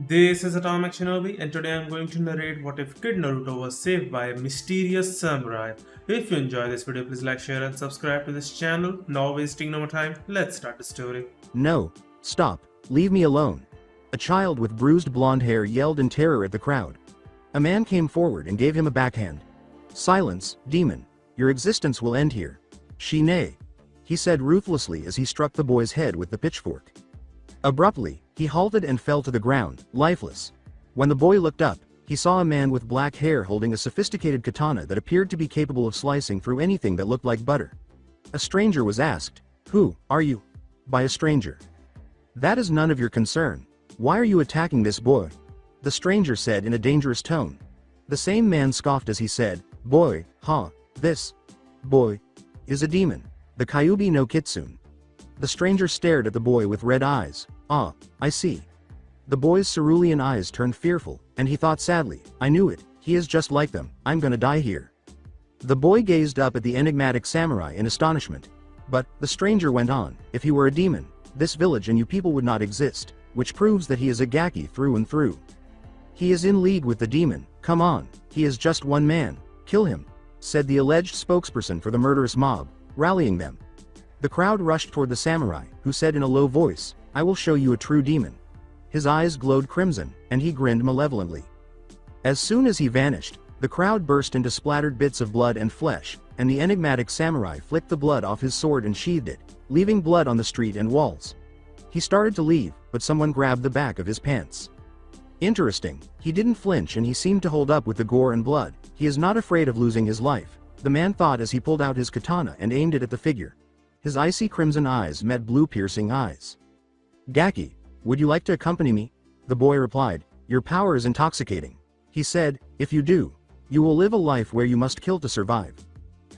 This is Atomic Shinobi, and today I'm going to narrate what if Kid Naruto was saved by a mysterious samurai. If you enjoy this video, please like, share, and subscribe to this channel. Now wasting no more time, let's start the story. No, stop, leave me alone. A child with bruised blonde hair yelled in terror at the crowd. A man came forward and gave him a backhand. Silence, demon. Your existence will end here. Shine, he said ruthlessly as he struck the boy's head with the pitchfork. Abruptly, he halted and fell to the ground, lifeless. When the boy looked up, he saw a man with black hair holding a sophisticated katana that appeared to be capable of slicing through anything that looked like butter. A stranger was asked, "Who are you?" by a stranger. "That is none of your concern. Why are you attacking this boy?" the stranger said in a dangerous tone. The same man scoffed as he said, "Boy, this boy is a demon, the Kyuubi no Kitsune." The stranger stared at the boy with red eyes. "Ah, I see." The boy's cerulean eyes turned fearful, and he thought sadly, "I knew it, he is just like them, I'm gonna die here." The boy gazed up at the enigmatic samurai in astonishment. "But," the stranger went on, "if he were a demon, this village and you people would not exist, which proves that he is a Gaki through and through. He is in league with the demon, come on, he is just one man, kill him," said the alleged spokesperson for the murderous mob, rallying them. The crowd rushed toward the samurai, who said in a low voice, "I will show you a true demon." His eyes glowed crimson, and he grinned malevolently. As soon as he vanished, the crowd burst into splattered bits of blood and flesh, and the enigmatic samurai flicked the blood off his sword and sheathed it, leaving blood on the street and walls. He started to leave, but someone grabbed the back of his pants. Interesting, he didn't flinch and he seemed to hold up with the gore and blood. He is not afraid of losing his life, the man thought as he pulled out his katana and aimed it at the figure. His icy crimson eyes met blue piercing eyes. "Gaki, would you like to accompany me?" the boy replied. "Your power is intoxicating." He said, "If you do, you will live a life where you must kill to survive.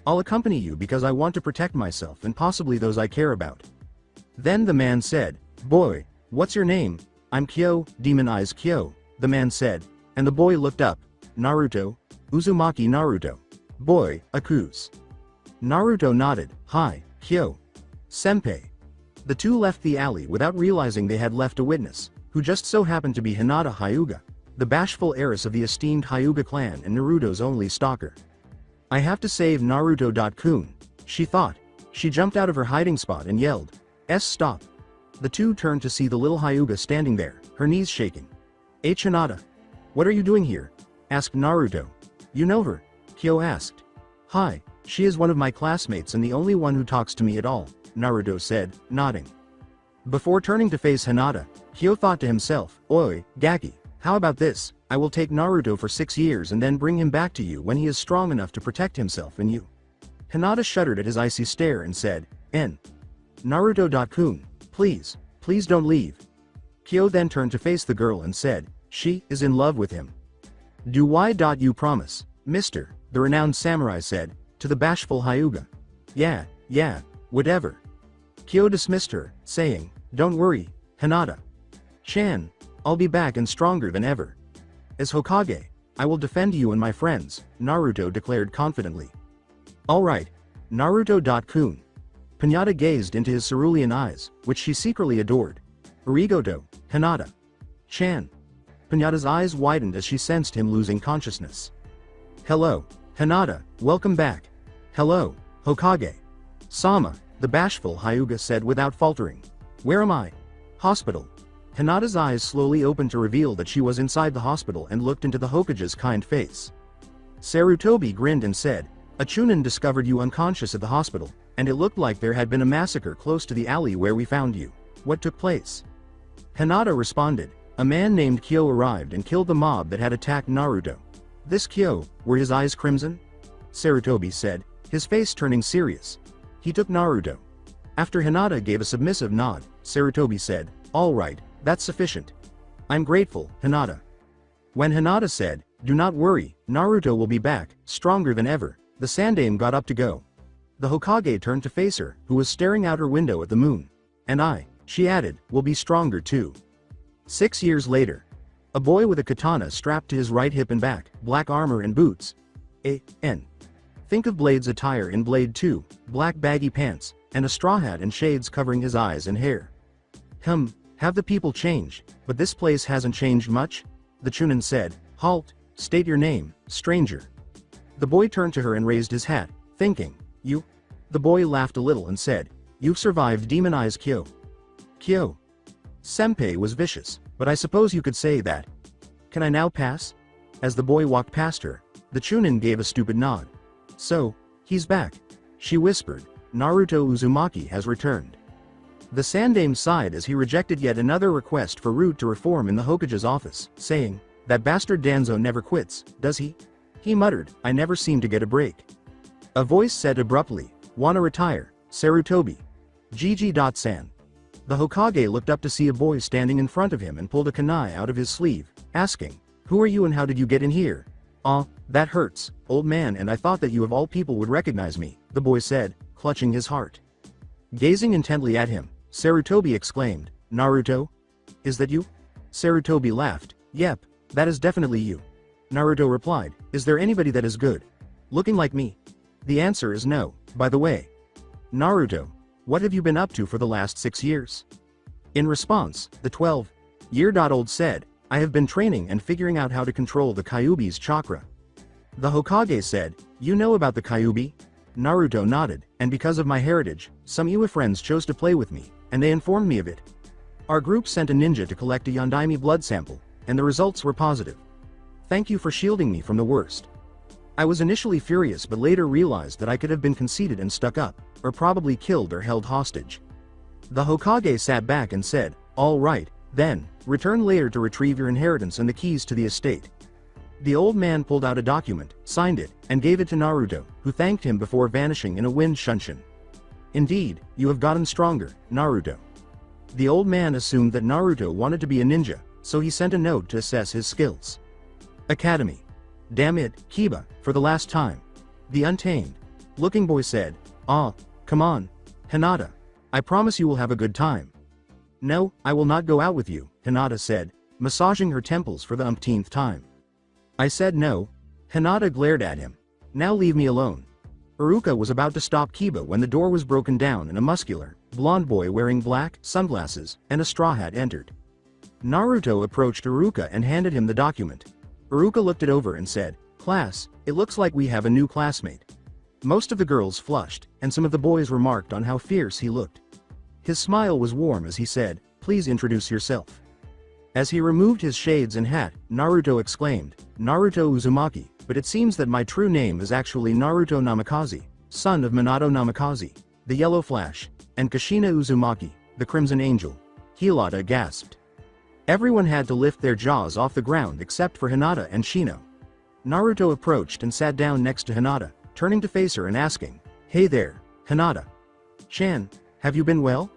I'll accompany you because I want to protect myself and possibly those I care about." Then the man said, "Boy, what's your name?" "I'm Kyo, Demon Eyes Kyo," the man said, and the boy looked up. "Naruto, Uzumaki Naruto." "Boy, Akuz." Naruto nodded. "Hi, Kyo. Senpai." The two left the alley without realizing they had left a witness, who just so happened to be Hinata Hyuga, the bashful heiress of the esteemed Hyuga clan and Naruto's only stalker. "I have to save Naruto-kun," she thought. She jumped out of her hiding spot and yelled, Stop." The two turned to see the little Hyuga standing there, her knees shaking. "H. Hinata. What are you doing here?" asked Naruto. "You know her?" Kyo asked. "Hi, she is one of my classmates and the only one who talks to me at all," Naruto said, nodding. Before turning to face Hinata, Kyo thought to himself, "Oi, Gaki, how about this? I will take Naruto for 6 years and then bring him back to you when he is strong enough to protect himself and you." Hinata shuddered at his icy stare and said, Naruto-kun, please don't leave." Kyo then turned to face the girl and said, "She is in love with him." "Do you promise, mister?" the renowned samurai said, to the bashful Hyuga. Yeah, whatever." Kyo dismissed her, saying, "Don't worry, Hinata-chan, I'll be back and stronger than ever. As Hokage, I will defend you and my friends," Naruto declared confidently. "Alright, Naruto-kun." Pinata gazed into his cerulean eyes, which she secretly adored. "Arigato, Hinata-chan." Pinata's eyes widened as she sensed him losing consciousness. "Hello, Hinata, welcome back." "Hello, Hokage." "Sama," the bashful Hyuga said without faltering. "Where am I?" "Hospital." Hinata's eyes slowly opened to reveal that she was inside the hospital and looked into the Hokage's kind face. Sarutobi grinned and said, "A Chunin discovered you unconscious at the hospital, and it looked like there had been a massacre close to the alley where we found you. What took place?" Hinata responded, "A man named Kyo arrived and killed the mob that had attacked Naruto." "This Kyo, were his eyes crimson?" Sarutobi said, his face turning serious. "He took Naruto." After Hinata gave a submissive nod, Sarutobi said, "All right, that's sufficient. I'm grateful, Hinata." When Hinata said, "Do not worry, Naruto will be back, stronger than ever," the Sandaime got up to go. The Hokage turned to face her, who was staring out her window at the moon. "And I," she added, "will be stronger too." 6 years later. A boy with a katana strapped to his right hip and back, black armor and boots. Think of Blade's attire in Blade 2, black baggy pants, and a straw hat and shades covering his eyes and hair. Have the people change, but this place hasn't changed much? The Chunin said. Halt, state your name, stranger. The boy turned to her and raised his hat, thinking, you? The boy laughed a little and said, you've survived Demon Eyes Kyo. Kyo. Senpai was vicious, but I suppose you could say that. Can I now pass? As the boy walked past her, the Chunin gave a stupid nod. So, he's back. She whispered, Naruto Uzumaki has returned. The Sandame sighed as he rejected yet another request for Root to reform in the Hokage's office, saying, that bastard Danzo never quits, does he? He muttered, I never seem to get a break. A voice said abruptly, wanna retire, Sarutobi. GG.san. The Hokage looked up to see a boy standing in front of him and pulled a kunai out of his sleeve, asking, who are you and how did you get in here? Aw, that hurts, old man, and I thought that you of all people would recognize me, the boy said, clutching his heart. Gazing intently at him, Sarutobi exclaimed, Naruto? Is that you? Sarutobi laughed, yep, that is definitely you. Naruto replied, is there anybody that is good looking like me? The answer is no, by the way. Naruto, what have you been up to for the last 6 years? In response, the 12-year-old said, I have been training and figuring out how to control the Kyuubi's chakra. The Hokage said, you know about the Kyuubi? Naruto nodded, and because of my heritage, some Iwa friends chose to play with me, and they informed me of it. Our group sent a ninja to collect a Yondaime blood sample, and the results were positive. Thank you for shielding me from the worst. I was initially furious but later realized that I could have been conceited and stuck up, or probably killed or held hostage. The Hokage sat back and said, all right, then, return later to retrieve your inheritance and the keys to the estate. The old man pulled out a document, signed it, and gave it to Naruto, who thanked him before vanishing in a wind shunshin. Indeed, you have gotten stronger, Naruto. The old man assumed that Naruto wanted to be a ninja, so he sent a note to assess his skills. Academy. Damn it, Kiba, for the last time. The untamed looking boy said, ah, come on, Hinata. I promise you will have a good time. No, I will not go out with you, Hinata said, massaging her temples for the umpteenth time. I said no. Hinata glared at him. Now leave me alone. Iruka was about to stop Kiba when the door was broken down and a muscular, blonde boy wearing black sunglasses and a straw hat entered. Naruto approached Iruka and handed him the document. Iruka looked it over and said, class, it looks like we have a new classmate. Most of the girls flushed, and some of the boys remarked on how fierce he looked. His smile was warm as he said, please introduce yourself. As he removed his shades and hat, Naruto exclaimed, Naruto Uzumaki, but it seems that my true name is actually Naruto Namikaze, son of Minato Namikaze, the Yellow Flash, and Kushina Uzumaki, the Crimson Angel. Hinata gasped. Everyone had to lift their jaws off the ground except for Hinata and Shino. Naruto approached and sat down next to Hinata, turning to face her and asking, hey there, Hinata. Chan, have you been well?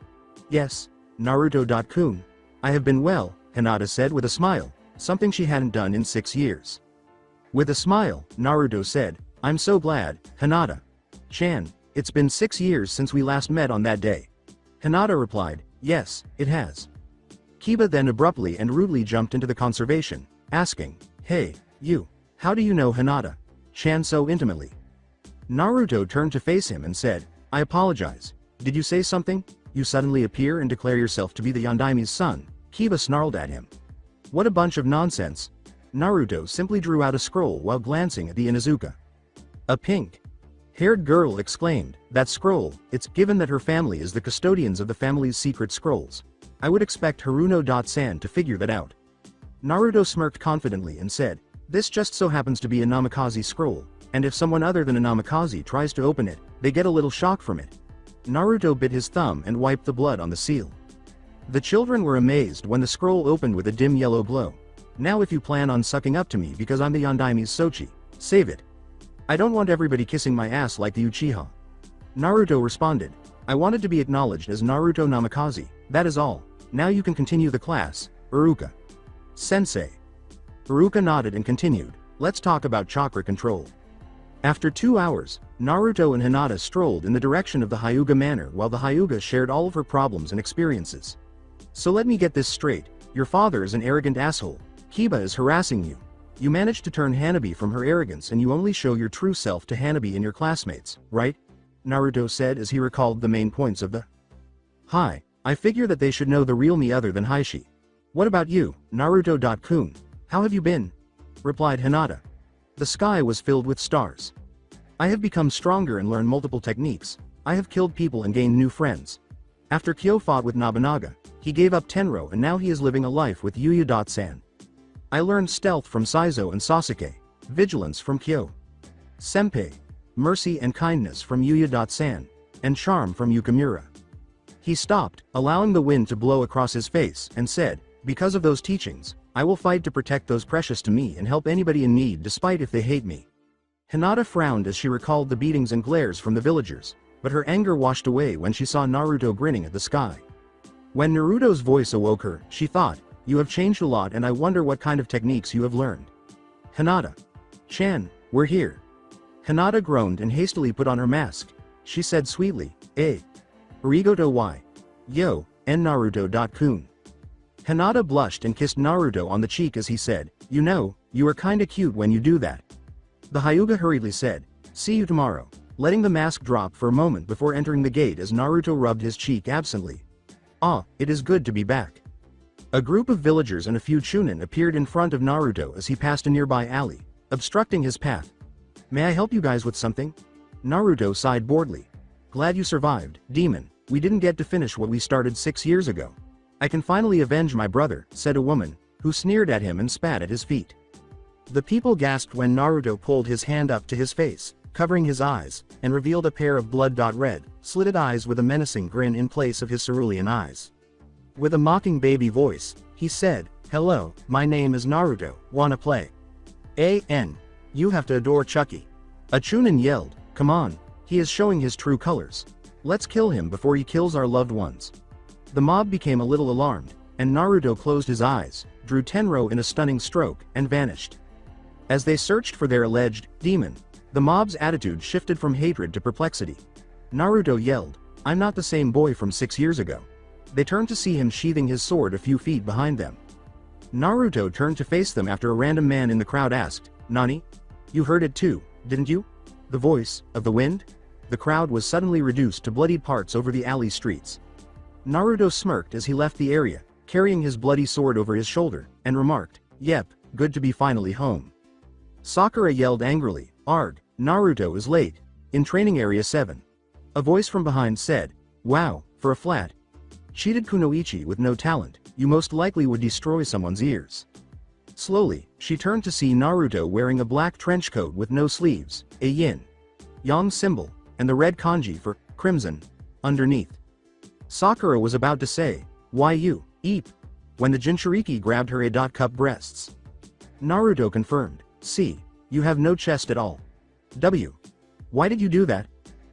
Yes, Naruto-kun. I have been well, Hinata said with a smile, something she hadn't done in 6 years. With a smile, Naruto said, I'm so glad, Hinata. Chan, it's been 6 years since we last met on that day. Hinata replied, yes, it has. Kiba then abruptly and rudely jumped into the conversation, asking, hey, you, how do you know Hinata Chan so intimately? Naruto turned to face him and said, I apologize. Did you say something? You suddenly appear and declare yourself to be the Yondaime's son. Kiba snarled at him. What a bunch of nonsense. Naruto simply drew out a scroll while glancing at the Inuzuka. A pink-haired girl exclaimed, that scroll, it's given that her family is the custodians of the family's secret scrolls. I would expect Haruno.san to figure that out. Naruto smirked confidently and said, this just so happens to be a Namikaze scroll, and if someone other than a Namikaze tries to open it, they get a little shock from it. Naruto bit his thumb and wiped the blood on the seal. The children were amazed when the scroll opened with a dim yellow glow. Now if you plan on sucking up to me because I'm the Yondaime's Sochi, save it. I don't want everybody kissing my ass like the Uchiha. Naruto responded, I wanted to be acknowledged as Naruto Namikaze, that is all. Now you can continue the class, Iruka. Sensei. Iruka nodded and continued, let's talk about chakra control. After 2 hours, Naruto and Hinata strolled in the direction of the Hyuga Manor while the Hyuga shared all of her problems and experiences. So let me get this straight, your father is an arrogant asshole, Kiba is harassing you. You managed to turn Hanabi from her arrogance and you only show your true self to Hanabi and your classmates, right? Naruto said as he recalled the main points of the Hi, I figure that they should know the real me other than Heishi. What about you, Naruto-kun? How have you been? Replied Hinata. The sky was filled with stars. I have become stronger and learned multiple techniques. I have killed people and gained new friends. After Kyo fought with Nobunaga, he gave up Tenro and now he is living a life with Yuya-san. I learned stealth from Saizo and Sasuke, vigilance from Kyo, Senpai, mercy and kindness from Yuya-san, and charm from Yukimura. He stopped, allowing the wind to blow across his face, and said, because of those teachings, I will fight to protect those precious to me and help anybody in need despite if they hate me. Hinata frowned as she recalled the beatings and glares from the villagers, but her anger washed away when she saw Naruto grinning at the sky. When Naruto's voice awoke her, she thought, you have changed a lot and I wonder what kind of techniques you have learned. Hinata-chan, we're here. Hinata groaned and hastily put on her mask. She said sweetly, Arigato y. Yo, en Naruto-kun. Hinata blushed and kissed Naruto on the cheek as he said, you know, you are kinda cute when you do that. The Hyuga hurriedly said, see you tomorrow, letting the mask drop for a moment before entering the gate as Naruto rubbed his cheek absently. Ah, it is good to be back. A group of villagers and a few chunin appeared in front of Naruto as he passed a nearby alley, obstructing his path. May I help you guys with something? Naruto sighed boredly. Glad you survived, demon, we didn't get to finish what we started 6 years ago. I can finally avenge my brother, said a woman, who sneered at him and spat at his feet. The people gasped when Naruto pulled his hand up to his face, covering his eyes, and revealed a pair of blood-red, slitted eyes with a menacing grin in place of his cerulean eyes. With a mocking baby voice, he said, hello, my name is Naruto, wanna play? You have to adore Chucky. A chunin yelled, come on, he is showing his true colors. Let's kill him before he kills our loved ones. The mob became a little alarmed, and Naruto closed his eyes, drew Tenro in a stunning stroke, and vanished. As they searched for their alleged demon, the mob's attitude shifted from hatred to perplexity. Naruto yelled, I'm not the same boy from 6 years ago. They turned to see him sheathing his sword a few feet behind them. Naruto turned to face them after a random man in the crowd asked, Nani? You heard it too, didn't you? The voice of the wind? The crowd was suddenly reduced to bloodied parts over the alley streets. Naruto smirked as he left the area, carrying his bloody sword over his shoulder, and remarked, yep, good to be finally home. Sakura yelled angrily, Arg, Naruto is late. In training area 7. A voice from behind said, wow, for a flat cheated kunoichi with no talent, you most likely would destroy someone's ears. Slowly, she turned to see Naruto wearing a black trench coat with no sleeves, a yin-yang symbol, and the red kanji for crimson underneath. Sakura was about to say, why you, eep, when the Jinchuriki grabbed her cup breasts. Naruto confirmed, see, you have no chest at all. Why did you do that?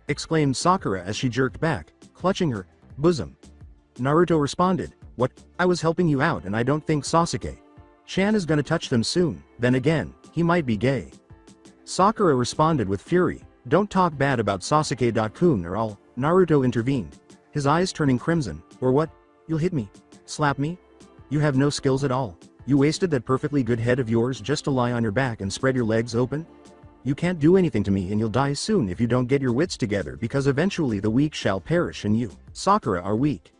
Exclaimed Sakura as she jerked back, clutching her bosom. Naruto responded, what, I was helping you out and I don't think Sasuke-chan is gonna touch them soon, then again, he might be gay. Sakura responded with fury, don't talk bad about Sasuke-kun or I'll, Naruto intervened, his eyes turning crimson, or what, you'll hit me, slap me? You have no skills at all, you wasted that perfectly good head of yours just to lie on your back and spread your legs open? You can't do anything to me and you'll die soon if you don't get your wits together because eventually the weak shall perish and you, Sakura, are weak.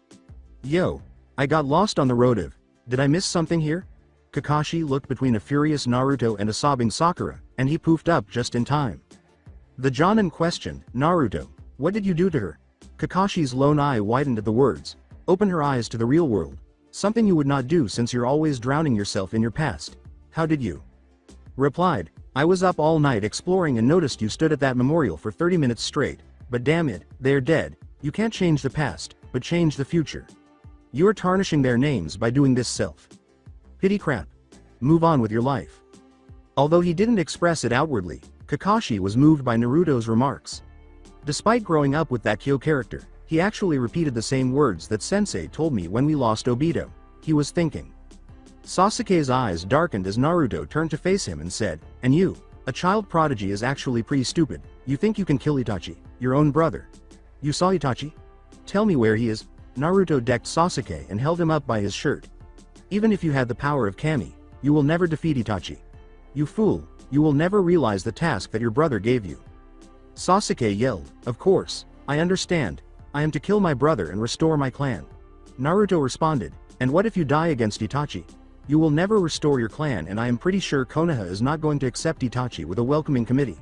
Yo, I got lost on the road of, did I miss something here? Kakashi looked between a furious Naruto and a sobbing Sakura, and he poofed up just in time. The Jonin questioned, Naruto, what did you do to her? Kakashi's lone eye widened at the words, open her eyes to the real world, something you would not do since you're always drowning yourself in your past. How did you? Replied, I was up all night exploring and noticed you stood at that memorial for 30 minutes straight, but damn it, they're dead, you can't change the past, but change the future. You're tarnishing their names by doing this pity crap. Move on with your life. Although he didn't express it outwardly, Kakashi was moved by Naruto's remarks. Despite growing up with that Kyo character, he actually repeated the same words that Sensei told me when we lost Obito. He was thinking. Sasuke's eyes darkened as Naruto turned to face him and said, and you, a child prodigy is actually pretty stupid, you think you can kill Itachi, your own brother. You saw Itachi? Tell me where he is. Naruto decked Sasuke and held him up by his shirt. Even if you had the power of Kami, you will never defeat Itachi. You fool, you will never realize the task that your brother gave you. Sasuke yelled, of course, I understand, I am to kill my brother and restore my clan. Naruto responded, and what if you die against Itachi? You will never restore your clan, and I am pretty sure Konoha is not going to accept Itachi with a welcoming committee.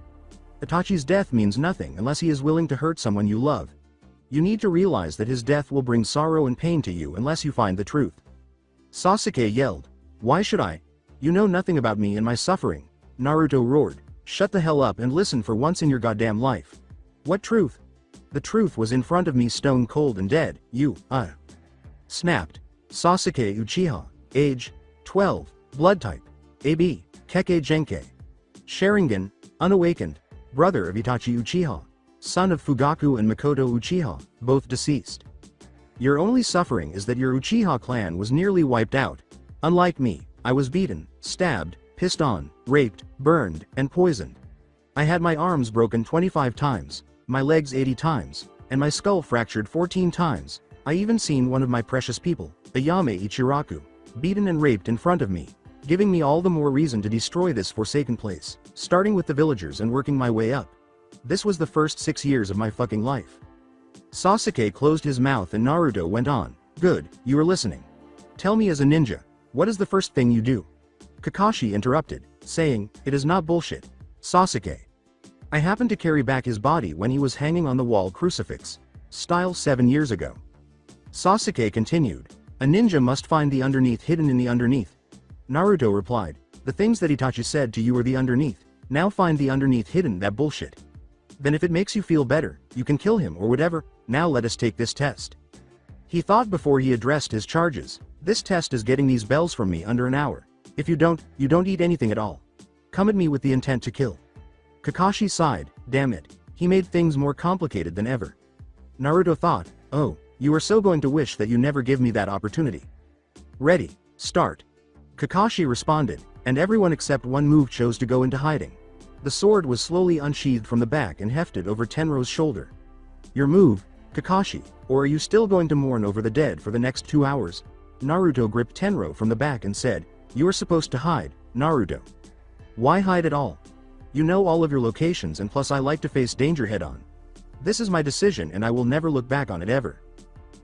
Itachi's death means nothing unless he is willing to hurt someone you love. You need to realize that his death will bring sorrow and pain to you unless you find the truth. Sasuke yelled, why should I? You know nothing about me and my suffering. Naruto roared, shut the hell up and listen for once in your goddamn life. What truth? The truth was in front of me, stone cold and dead. You, snapped. Sasuke Uchiha, age, 12, blood type, AB, Kekkei Genkai. Sharingan, unawakened, brother of Itachi Uchiha, son of Fugaku and Makoto Uchiha, both deceased. Your only suffering is that your Uchiha clan was nearly wiped out. Unlike me, I was beaten, stabbed, pissed on, raped, burned, and poisoned. I had my arms broken 25 times, my legs 80 times, and my skull fractured 14 times. I even seen one of my precious people, Ayame Ichiraku, beaten and raped in front of me, giving me all the more reason to destroy this forsaken place, starting with the villagers and working my way up. This was the first 6 years of my fucking life. Sasuke closed his mouth and Naruto went on, good, you are listening. Tell me as a ninja, what is the first thing you do? Kakashi interrupted, saying, it is not bullshit. Sasuke. I happened to carry back his body when he was hanging on the wall crucifix, style 7 years ago. Sasuke continued, a ninja must find the underneath hidden in the underneath. Naruto replied, the things that Itachi said to you are the underneath, now find the underneath hidden, that bullshit. Then if it makes you feel better, you can kill him or whatever, now let us take this test. He thought before he addressed his charges, this test is getting these bells from me under an hour. If you don't eat anything at all. Come at me with the intent to kill. Kakashi sighed, damn it, he made things more complicated than ever. Naruto thought, oh, you are so going to wish that you never give me that opportunity. Ready, start. Kakashi responded, and everyone except one move chose to go into hiding. The sword was slowly unsheathed from the back and hefted over Tenro's shoulder. Your move, Kakashi, or are you still going to mourn over the dead for the next 2 hours? Naruto gripped Tenro from the back and said, you are supposed to hide, Naruto. Why hide at all? You know all of your locations, and plus I like to face danger head on. This is my decision and I will never look back on it ever.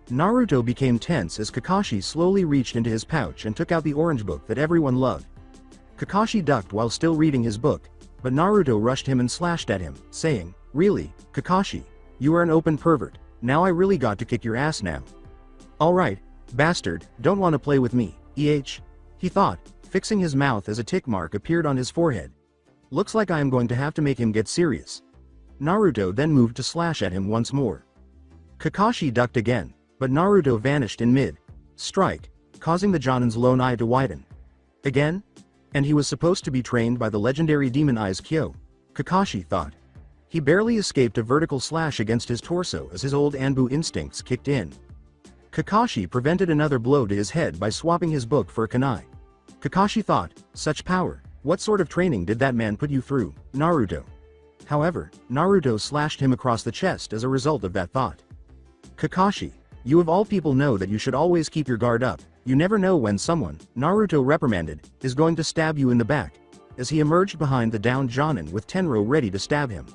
Naruto became tense as Kakashi slowly reached into his pouch and took out the orange book that everyone loved. Kakashi ducked while still reading his book, but Naruto rushed him and slashed at him, saying, really, Kakashi, you are an open pervert, now I really got to kick your ass now. Alright, bastard, don't wanna play with me, he thought, fixing his mouth as a tick mark appeared on his forehead. Looks like I am going to have to make him get serious. Naruto then moved to slash at him once more. Kakashi ducked again, but Naruto vanished in mid-strike, causing the Jonin's lone eye to widen. Again? And he was supposed to be trained by the legendary Demon Eyes Kyo, Kakashi thought. He barely escaped a vertical slash against his torso as his old Anbu instincts kicked in. Kakashi prevented another blow to his head by swapping his book for a kunai. Kakashi thought, such power, what sort of training did that man put you through, Naruto? However, Naruto slashed him across the chest as a result of that thought. Kakashi, you of all people know that you should always keep your guard up, you never know when someone, Naruto reprimanded, is going to stab you in the back, as he emerged behind the downed Jonin with Tenro ready to stab him.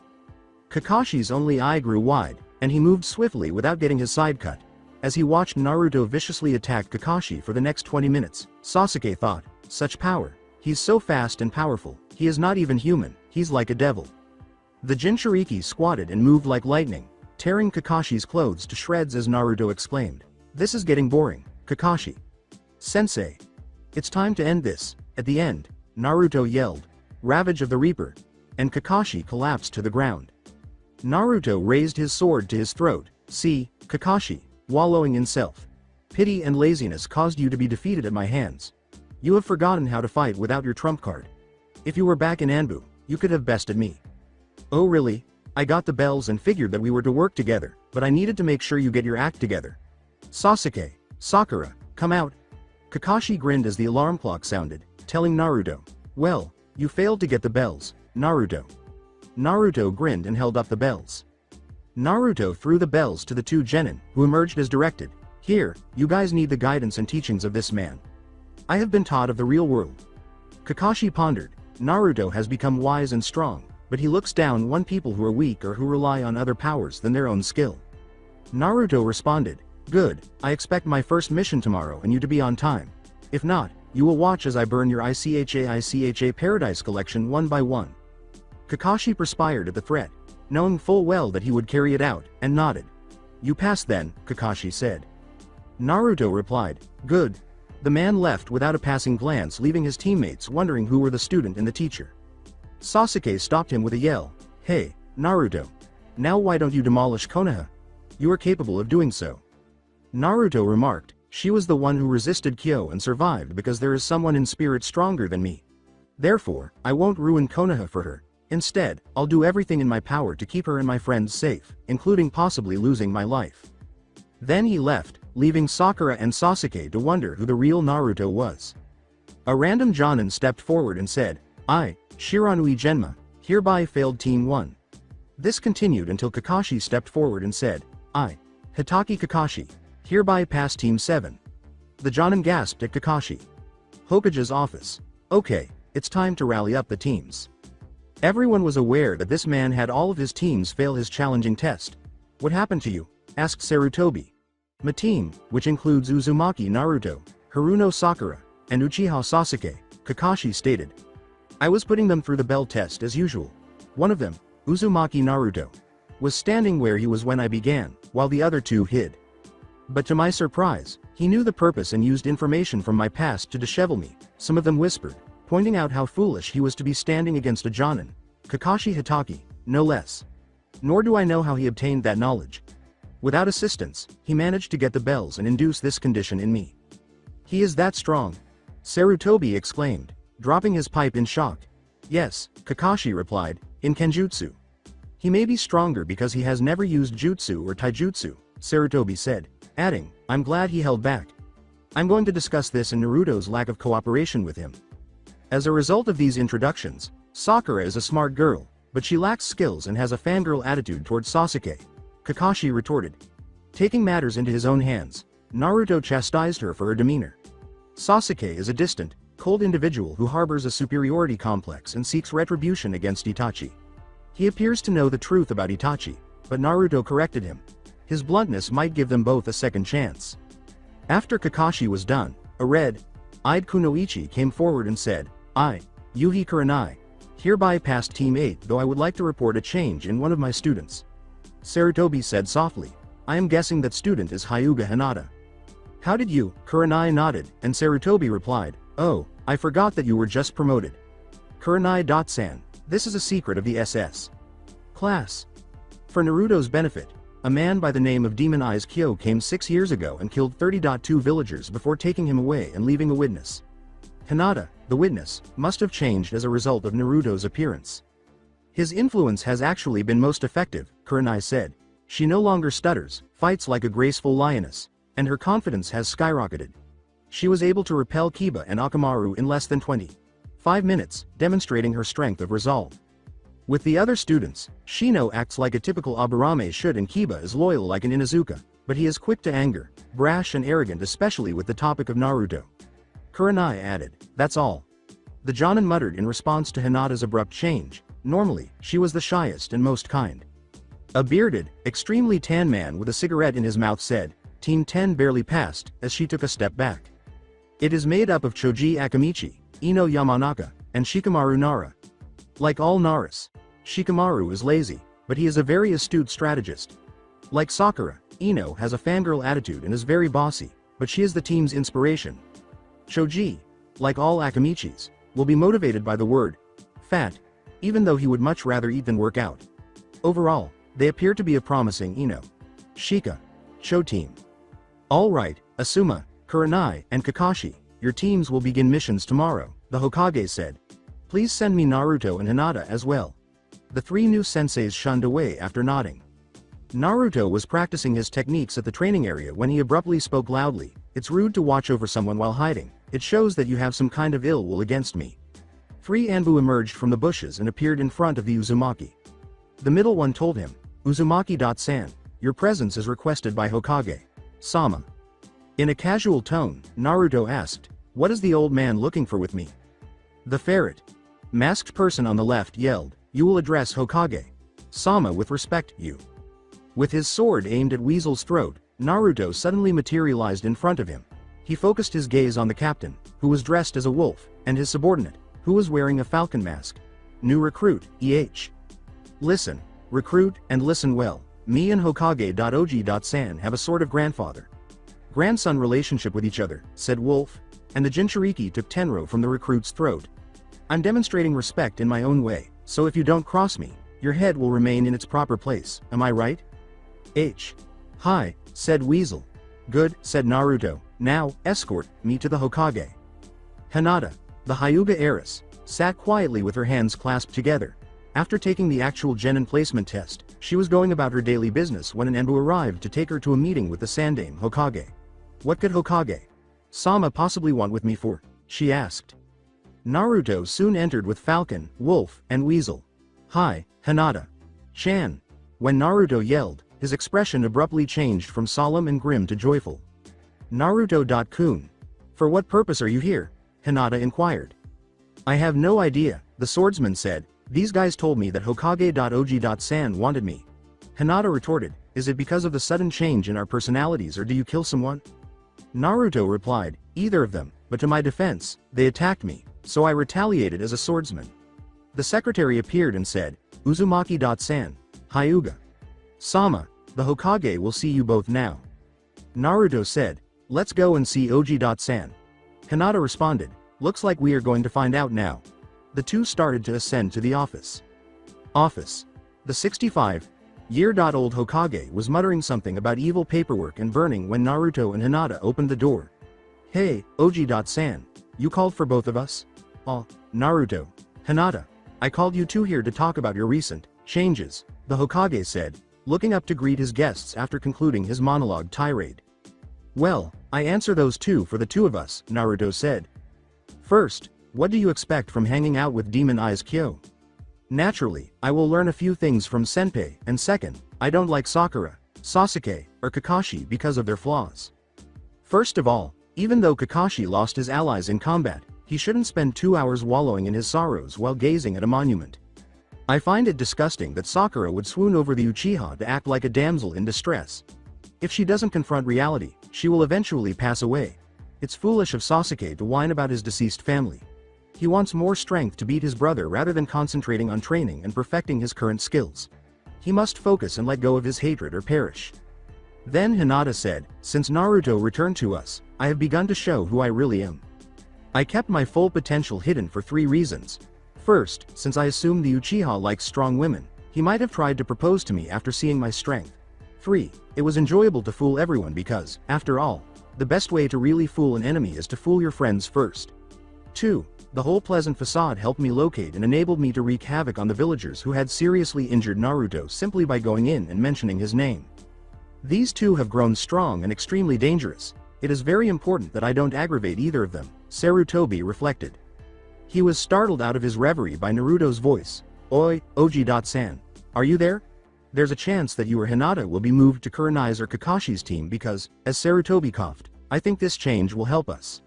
Kakashi's only eye grew wide, and he moved swiftly without getting his side cut. As he watched Naruto viciously attack Kakashi for the next 20 minutes, Sasuke thought, such power, he's so fast and powerful, he is not even human, he's like a devil. The Jinchuriki squatted and moved like lightning, tearing Kakashi's clothes to shreds as Naruto exclaimed, this is getting boring, Kakashi. Sensei. It's time to end this. At the end, Naruto yelled, Ravage of the Reaper, and Kakashi collapsed to the ground. Naruto raised his sword to his throat, see, Kakashi, wallowing in self-pity and laziness caused you to be defeated at my hands. You have forgotten how to fight without your trump card. If you were back in Anbu, you could have bested me. Oh really? I got the bells and figured that we were to work together, but I needed to make sure you get your act together. Sasuke, Sakura, come out. Kakashi grinned as the alarm clock sounded, telling Naruto, well, you failed to get the bells, Naruto. Naruto grinned and held up the bells. Naruto threw the bells to the two genin, who emerged as directed. Here, you guys need the guidance and teachings of this man. I have been taught of the real world. Kakashi pondered, Naruto has become wise and strong, but he looks down on people who are weak or who rely on other powers than their own skill. Naruto responded, Good, I expect my first mission tomorrow and you to be on time. If not, you will watch as I burn your ICHA Paradise collection one by one. Kakashi perspired at the threat, knowing full well that he would carry it out, and nodded. You pass then, Kakashi said. Naruto replied, good. The man left without a passing glance, leaving his teammates wondering who were the student and the teacher. Sasuke stopped him with a yell, hey, Naruto. Now why don't you demolish Konoha? You are capable of doing so. Naruto remarked, she was the one who resisted Kyo and survived because there is someone in spirit stronger than me. Therefore, I won't ruin Konoha for her. Instead, I'll do everything in my power to keep her and my friends safe, including possibly losing my life. Then he left, leaving Sakura and Sasuke to wonder who the real Naruto was. A random Jonin stepped forward and said, I, Shiranui Genma, hereby failed Team 1. This continued until Kakashi stepped forward and said, I, Hitaki Kakashi, hereby pass Team 7. The Jonin gasped at Kakashi. Hokage's office. Okay, it's time to rally up the teams. Everyone was aware that this man had all of his teams fail his challenging test. What happened to you? Asked Sarutobi. My team, which includes Uzumaki Naruto, Haruno Sakura, and Uchiha Sasuke, Kakashi stated. I was putting them through the bell test as usual. One of them, Uzumaki Naruto, was standing where he was when I began, while the other two hid. But to my surprise, he knew the purpose and used information from my past to dishevel me, some of them whispered, pointing out how foolish he was to be standing against a Jonin, Kakashi Hitaki, no less. Nor do I know how he obtained that knowledge. Without assistance, he managed to get the bells and induce this condition in me. He is that strong? Sarutobi exclaimed, dropping his pipe in shock. Yes, Kakashi replied, in Kenjutsu. He may be stronger because he has never used jutsu or taijutsu, Sarutobi said, adding, I'm glad he held back. I'm going to discuss this and Naruto's lack of cooperation with him. As a result of these introductions, Sakura is a smart girl, but she lacks skills and has a fangirl attitude towards Sasuke. Kakashi retorted. Taking matters into his own hands, Naruto chastised her for her demeanor. Sasuke is a distant, cold individual who harbors a superiority complex and seeks retribution against Itachi. He appears to know the truth about Itachi, but Naruto corrected him. His bluntness might give them both a second chance. After Kakashi was done, a red-eyed Kunoichi came forward and said, I, Yuhi Kurenai, hereby passed Team 8, though I would like to report a change in one of my students. Sarutobi said softly, I am guessing that student is Hyuga Hinata. How did you? Kurenai nodded, and Sarutobi replied, oh, I forgot that you were just promoted. Kurenai-san, this is a secret of the SS. Class. For Naruto's benefit, a man by the name of Demon Eyes Kyo came 6 years ago and killed 30.2 villagers before taking him away and leaving a witness. Hinata, the witness, must have changed as a result of Naruto's appearance. His influence has actually been most effective, Kurenai said. She no longer stutters, fights like a graceful lioness, and her confidence has skyrocketed. She was able to repel Kiba and Akamaru in less than 25 minutes, demonstrating her strength of resolve. With the other students, Shino acts like a typical Aburame should and Kiba is loyal like an Inuzuka, but he is quick to anger, brash and arrogant especially with the topic of Naruto. Kurenai added, that's all. The Jonin muttered in response to Hinata's abrupt change. Normally, she was the shyest and most kind. A bearded, extremely tan man with a cigarette in his mouth said, Team 10 barely passed, as she took a step back. It is made up of Choji Akamichi, Ino Yamanaka, and Shikamaru Nara. Like all Naras, Shikamaru is lazy, but he is a very astute strategist. Like Sakura, Ino has a fangirl attitude and is very bossy, but she is the team's inspiration. Choji, like all Akamichis, will be motivated by the word fat, even though he would much rather eat than work out. Overall, they appear to be a promising Ino, Shika, Cho team. Alright, Asuma, Kurenai, and Kakashi, your teams will begin missions tomorrow, the Hokage said. Please send me Naruto and Hinata as well. The 3 new senseis shunned away after nodding. Naruto was practicing his techniques at the training area when he abruptly spoke loudly, it's rude to watch over someone while hiding, it shows that you have some kind of ill will against me. 3 Anbu emerged from the bushes and appeared in front of the Uzumaki. The middle one told him, Uzumaki-san, your presence is requested by Hokage Sama. In a casual tone, Naruto asked, what is the old man looking for with me? The ferret. Masked person on the left yelled, you will address Hokage Sama with respect, you. With his sword aimed at Weasel's throat, Naruto suddenly materialized in front of him. He focused his gaze on the captain, who was dressed as a wolf, and his subordinate, who was wearing a falcon mask. New recruit, EH. Listen, recruit, and listen well. Me and Hokage.og.san have a sort of grandfather-grandson relationship with each other, said Wolf, and the Jinchuriki took Tenro from the recruit's throat. I'm demonstrating respect in my own way, so if you don't cross me, your head will remain in its proper place, am I right? H. Hi, said Weasel. Good, said Naruto, now, escort me to the Hokage. Hinata, the Hyuga heiress, sat quietly with her hands clasped together. After taking the actual genin placement test, she was going about her daily business when an Enbu arrived to take her to a meeting with the Sandaime Hokage. What could Hokage-sama possibly want with me for? She asked. Naruto soon entered with Falcon, Wolf, and Weasel. Hi, Hinata-chan. When Naruto yelled, his expression abruptly changed from solemn and grim to joyful. Naruto.kun. For what purpose are you here? Hinata inquired. I have no idea, the swordsman said. These guys told me that Hokage.og.san wanted me. Hinata retorted, is it because of the sudden change in our personalities or do you kill someone? Naruto replied, either of them, but to my defense, they attacked me, so I retaliated as a swordsman. The secretary appeared and said, Uzumaki.san, Hyuga. Sama, the Hokage will see you both now. Naruto said, let's go and see Oji.san. Hinata responded, looks like we are going to find out now. The two started to ascend to the office. The 65-year-old Hokage was muttering something about evil paperwork and burning when Naruto and Hinata opened the door. Hey, Oji.san, you called for both of us? Naruto. Hinata, I called you two here to talk about your recent changes, the Hokage said, looking up to greet his guests after concluding his monologue tirade. Well, I answer those two for the two of us, Naruto said. First, what do you expect from hanging out with Demon Eyes Kyo? Naturally, I will learn a few things from Senpai, and second, I don't like Sakura, Sasuke, or Kakashi because of their flaws. First of all, even though Kakashi lost his allies in combat, he shouldn't spend 2 hours wallowing in his sorrows while gazing at a monument. I find it disgusting that Sakura would swoon over the Uchiha to act like a damsel in distress. If she doesn't confront reality, she will eventually pass away. It's foolish of Sasuke to whine about his deceased family. He wants more strength to beat his brother rather than concentrating on training and perfecting his current skills. He must focus and let go of his hatred or perish. Then Hinata said, since Naruto returned to us, I have begun to show who I really am. I kept my full potential hidden for 3 reasons. First, since I assumed the Uchiha likes strong women, he might have tried to propose to me after seeing my strength. 3. It was enjoyable to fool everyone because, after all, the best way to really fool an enemy is to fool your friends first. 2. The whole pleasant facade helped me locate and enabled me to wreak havoc on the villagers who had seriously injured Naruto simply by going in and mentioning his name. These two have grown strong and extremely dangerous. It is very important that I don't aggravate either of them, Sarutobi reflected. He was startled out of his reverie by Naruto's voice. Oi, Oji.san. Are you there? There's a chance that you or Hinata will be moved to Kurenai's or Kakashi's team because, as Sarutobi coughed, I think this change will help us.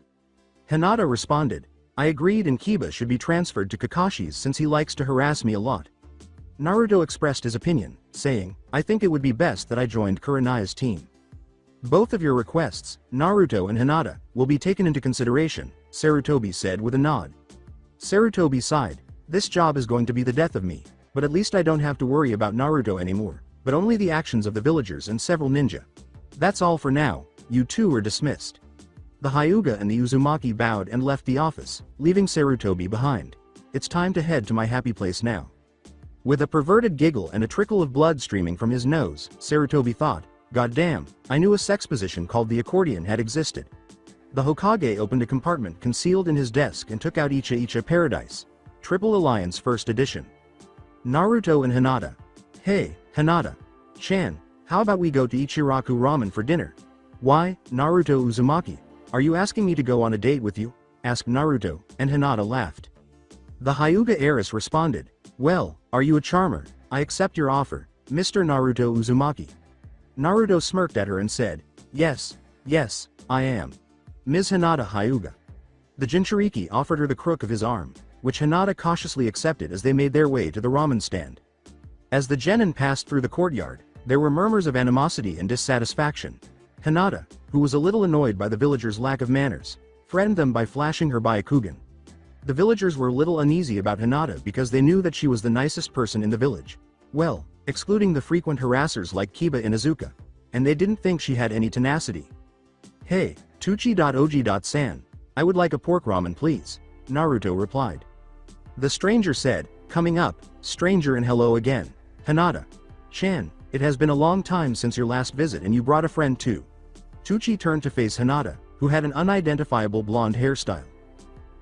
Hinata responded, I agreed and Kiba should be transferred to Kakashi's since he likes to harass me a lot. Naruto expressed his opinion, saying, I think it would be best that I joined Kurenai's team. Both of your requests, Naruto and Hinata, will be taken into consideration, Sarutobi said with a nod. Sarutobi sighed, this job is going to be the death of me, but at least I don't have to worry about Naruto anymore, but only the actions of the villagers and several ninja. That's all for now, you two are dismissed. The Hyuga and the Uzumaki bowed and left the office, leaving Sarutobi behind. It's time to head to my happy place now. With a perverted giggle and a trickle of blood streaming from his nose, Sarutobi thought, goddamn, I knew a sex position called the accordion had existed. The Hokage opened a compartment concealed in his desk and took out Icha Paradise. Triple Alliance First Edition. Naruto and Hinata. Hey, Hinata-chan, how about we go to Ichiraku Ramen for dinner? Why, Naruto Uzumaki? Are you asking me to go on a date with you? Asked Naruto, and Hinata laughed. The Hyuga heiress responded, well, are you a charmer? I accept your offer, Mr. Naruto Uzumaki. Naruto smirked at her and said, yes, I am. Ms. Hinata Hyuga. The Jinchuriki offered her the crook of his arm, which Hinata cautiously accepted as they made their way to the ramen stand. As the genin passed through the courtyard, there were murmurs of animosity and dissatisfaction. Hinata, who was a little annoyed by the villagers' lack of manners, threatened them by flashing her Byakugan. The villagers were a little uneasy about Hinata because they knew that she was the nicest person in the village. Well, excluding the frequent harassers like Kiba and Izuka. And they didn't think she had any tenacity. Hey, Tuchi.og.san, I would like a pork ramen please, Naruto replied. The stranger said, coming up, stranger and hello again, Hinata. Chan, it has been a long time since your last visit and you brought a friend too. Tuchi turned to face Hinata, who had an unidentifiable blonde hairstyle.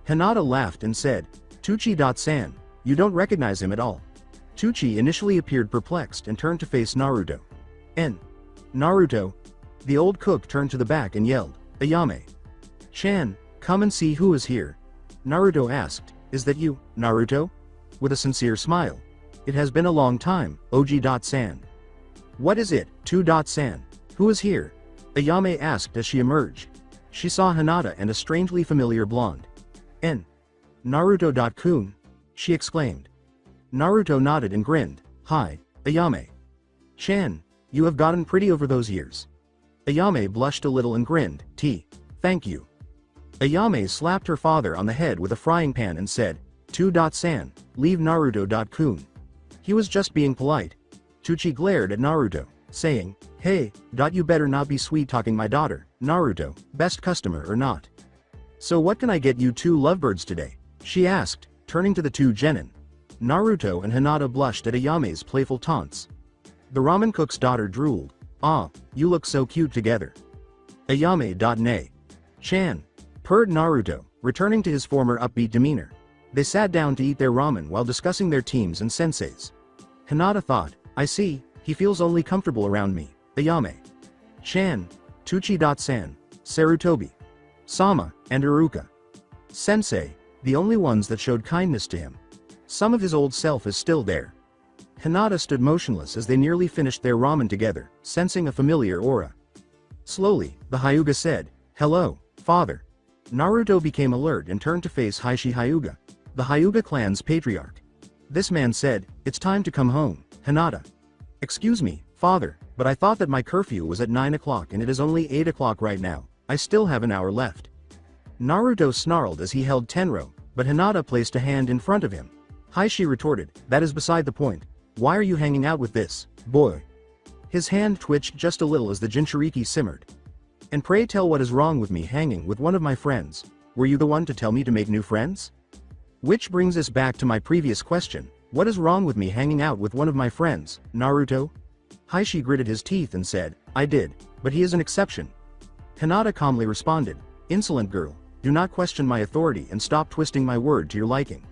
Hinata laughed and said, Tuchi.san, you don't recognize him at all. Tuchi initially appeared perplexed and turned to face Naruto. Naruto. The old cook turned to the back and yelled, Ayame. Chan, come and see who is here. Naruto asked, is that you, Naruto? With a sincere smile. It has been a long time, OG.san. What is it, 2.san? Who is here? Ayame asked as she emerged. She saw Hinata and a strangely familiar blonde. Naruto.kun, she exclaimed. Naruto nodded and grinned. Hi, Ayame. Chan, you have gotten pretty over those years. Ayame blushed a little and grinned. Thank you. Ayame slapped her father on the head with a frying pan and said, 2.san, leave Naruto.kun. He was just being polite. Tuchi glared at Naruto, saying, hey, you better not be sweet-talking my daughter, Naruto, best customer or not. So what can I get you two lovebirds today? She asked, turning to the two genin. Naruto and Hinata blushed at Ayame's playful taunts. The ramen cook's daughter drooled. Ah, you look so cute together. Ayame.nay. Chan. Purred Naruto, returning to his former upbeat demeanor. They sat down to eat their ramen while discussing their teams and senseis. Hinata thought, I see, he feels only comfortable around me, Ayame. Chan. Tuchi.san. Sarutobi. Sama, and Iruka. Sensei, the only ones that showed kindness to him. Some of his old self is still there. Hinata stood motionless as they nearly finished their ramen together, sensing a familiar aura. Slowly, the Hyuga said, hello, father. Naruto became alert and turned to face Hishi Hyuga, the Hyuga clan's patriarch. This man said, it's time to come home, Hinata. Excuse me, father, but I thought that my curfew was at 9 o'clock and it is only 8 o'clock right now, I still have an hour left. Naruto snarled as he held Tenro, but Hinata placed a hand in front of him. Hishi retorted, that is beside the point. Why are you hanging out with this boy? His hand twitched just a little as the Jinchuriki simmered. And pray tell what is wrong with me hanging with one of my friends. Were you the one to tell me to make new friends? Which brings us back to my previous question. What is wrong with me hanging out with one of my friends, Naruto? Hishi gritted his teeth and said, I did, but he is an exception. Hinata calmly responded, insolent girl, do not question my authority and stop twisting my word to your liking.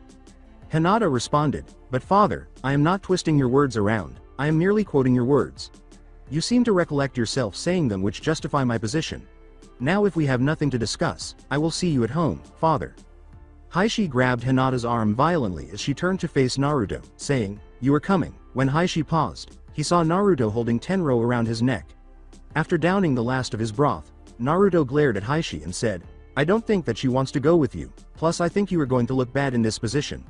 Hinata responded, but father, I am not twisting your words around, I am merely quoting your words. You seem to recollect yourself saying them which justify my position. Now if we have nothing to discuss, I will see you at home, father. Hishi grabbed Hinata's arm violently as she turned to face Naruto, saying, you are coming. When Hishi paused, he saw Naruto holding Tenro around his neck. After downing the last of his broth, Naruto glared at Hishi and said, I don't think that she wants to go with you, plus I think you are going to look bad in this position.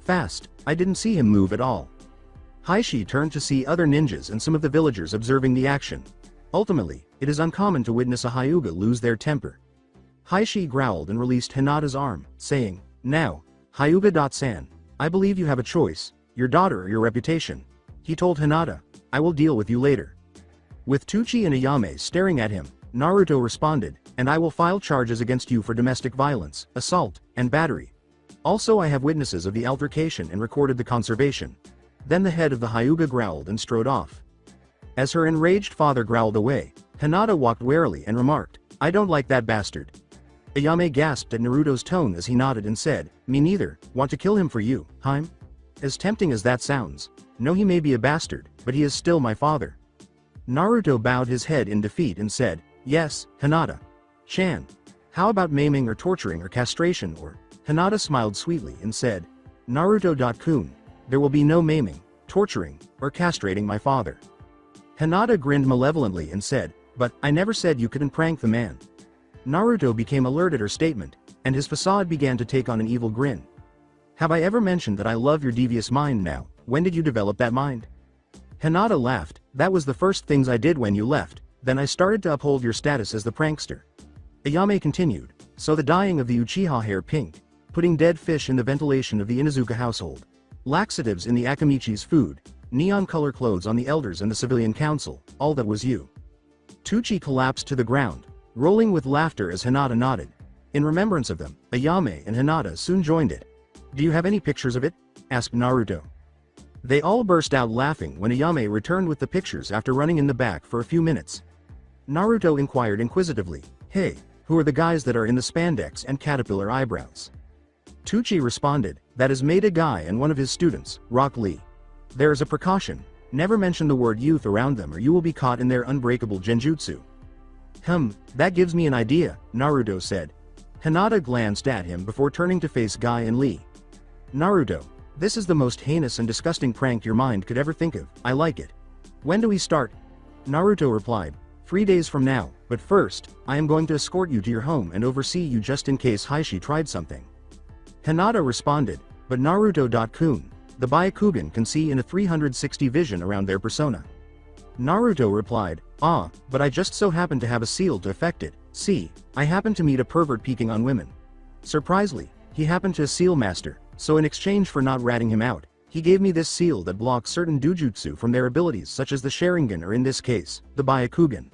Fast, I didn't see him move at all. Hishi turned to see other ninjas and some of the villagers observing the action. Ultimately, it is uncommon to witness a Hyuga lose their temper. Hishi growled and released Hinata's arm, saying, now, Hyuga.san, I believe you have a choice, your daughter or your reputation. He told Hinata, I will deal with you later. With Tuchi and Ayame staring at him, Naruto responded, and I will file charges against you for domestic violence, assault, and battery. Also I have witnesses of the altercation and recorded the conservation. Then the head of the Hyuga growled and strode off. As her enraged father growled away, Hinata walked warily and remarked, I don't like that bastard. Ayame gasped at Naruto's tone as he nodded and said, me neither, want to kill him for you, Haim? As tempting as that sounds. No, he may be a bastard, but he is still my father. Naruto bowed his head in defeat and said, yes, Hinata. Chan. How about maiming or torturing or castration or? Hinata smiled sweetly and said, Naruto.kun, there will be no maiming, torturing, or castrating my father. Hinata grinned malevolently and said, but, I never said you couldn't prank the man. Naruto became alert at her statement, and his facade began to take on an evil grin. Have I ever mentioned that I love your devious mind now? When did you develop that mind? Hinata laughed, that was the first things I did when you left, Then I started to uphold your status as the prankster. Ayame continued, so the dyeing of the Uchiha hair pink, putting dead fish in the ventilation of the Inuzuka household, laxatives in the Akamichi's food, neon color clothes on the elders and the civilian council, all that was you. Tucci collapsed to the ground, rolling with laughter as Hinata nodded. In remembrance of them, Ayame and Hinata soon joined it. Do you have any pictures of it? Asked Naruto. They all burst out laughing when Ayame returned with the pictures after running in the back for a few minutes. Naruto inquired inquisitively, hey, who are the guys that are in the spandex and caterpillar eyebrows? Tucci responded, that is Maeda Guy and one of his students, Rock Lee. There is a precaution, never mention the word youth around them or you will be caught in their unbreakable genjutsu. That gives me an idea, Naruto said. Hinata glanced at him before turning to face Guy and Lee. Naruto, this is the most heinous and disgusting prank your mind could ever think of, I like it. When do we start? Naruto replied, 3 days from now, but first, I am going to escort you to your home and oversee you just in case Heishi tried something. Hinata responded, but Naruto.kun, the Byakugan can see in a 360 vision around their persona. Naruto replied, but I just so happen to have a seal to effect it, see, I happen to meet a pervert peeking on women. Surprisingly, he happened to a seal master, so in exchange for not ratting him out, he gave me this seal that blocks certain dujutsu from their abilities such as the Sharingan or in this case, the Byakugan.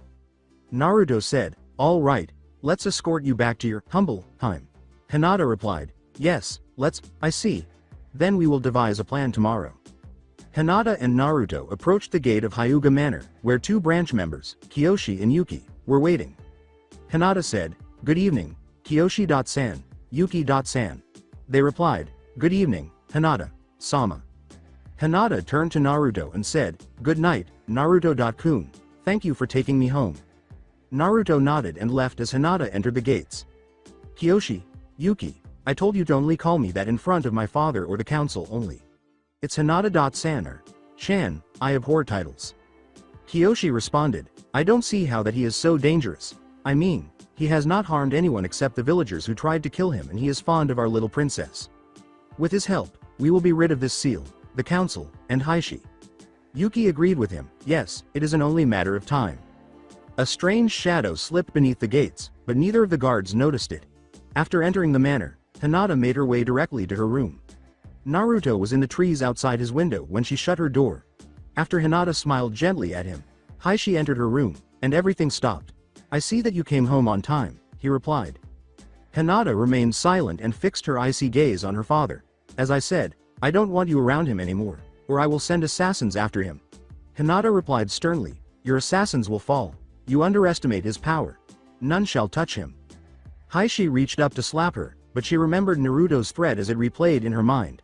Naruto said, all right, let's escort you back to your humble home. Hinata replied, yes, I see. Then we will devise a plan tomorrow. Hinata and Naruto approached the gate of Hyuga Manor, where 2 branch members, Kiyoshi and Yuki, were waiting. Hinata said, good evening, Kiyoshi-san, Yuki-san. They replied, good evening, Hinata-sama. Hinata turned to Naruto and said, good night, Naruto-kun, thank you for taking me home. Naruto nodded and left as Hinata entered the gates. Kiyoshi, Yuki, I told you to only call me that in front of my father or the council only. It's Hinata-san or Chan, I abhor titles. Kiyoshi responded, I don't see how that he is so dangerous. I mean, he has not harmed anyone except the villagers who tried to kill him and he is fond of our little princess. With his help, we will be rid of this seal, the council, and Heishi. Yuki agreed with him, yes, it is an only matter of time. A strange shadow slipped beneath the gates, but neither of the guards noticed it. After entering the manor, Hinata made her way directly to her room. Naruto was in the trees outside his window when she shut her door. After Hinata smiled gently at him, Heishi entered her room, and everything stopped. I see that you came home on time, he replied. Hinata remained silent and fixed her icy gaze on her father. As I said, I don't want you around him anymore, or I will send assassins after him. Hinata replied sternly, your assassins will fall. You underestimate his power. None shall touch him. Heishi reached up to slap her, but she remembered Naruto's threat as it replayed in her mind.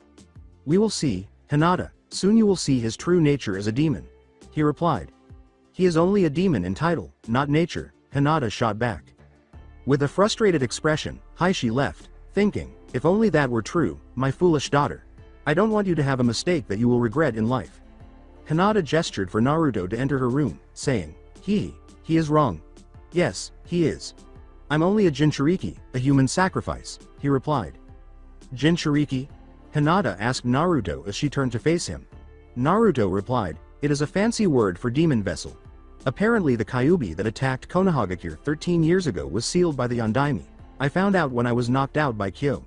We will see, Hinata, soon you will see his true nature as a demon. He replied. He is only a demon in title, not nature, Hinata shot back. With a frustrated expression, Heishi left, thinking, if only that were true, my foolish daughter. I don't want you to have a mistake that you will regret in life. Hinata gestured for Naruto to enter her room, saying, he is wrong. Yes, he is. I'm only a Jinchuriki, a human sacrifice, he replied. Jinchuriki? Hinata asked Naruto as she turned to face him. Naruto replied, it is a fancy word for demon vessel. Apparently the Kyuubi that attacked Konohagakure 13 years ago was sealed by the Yondaime. I found out when I was knocked out by Kyo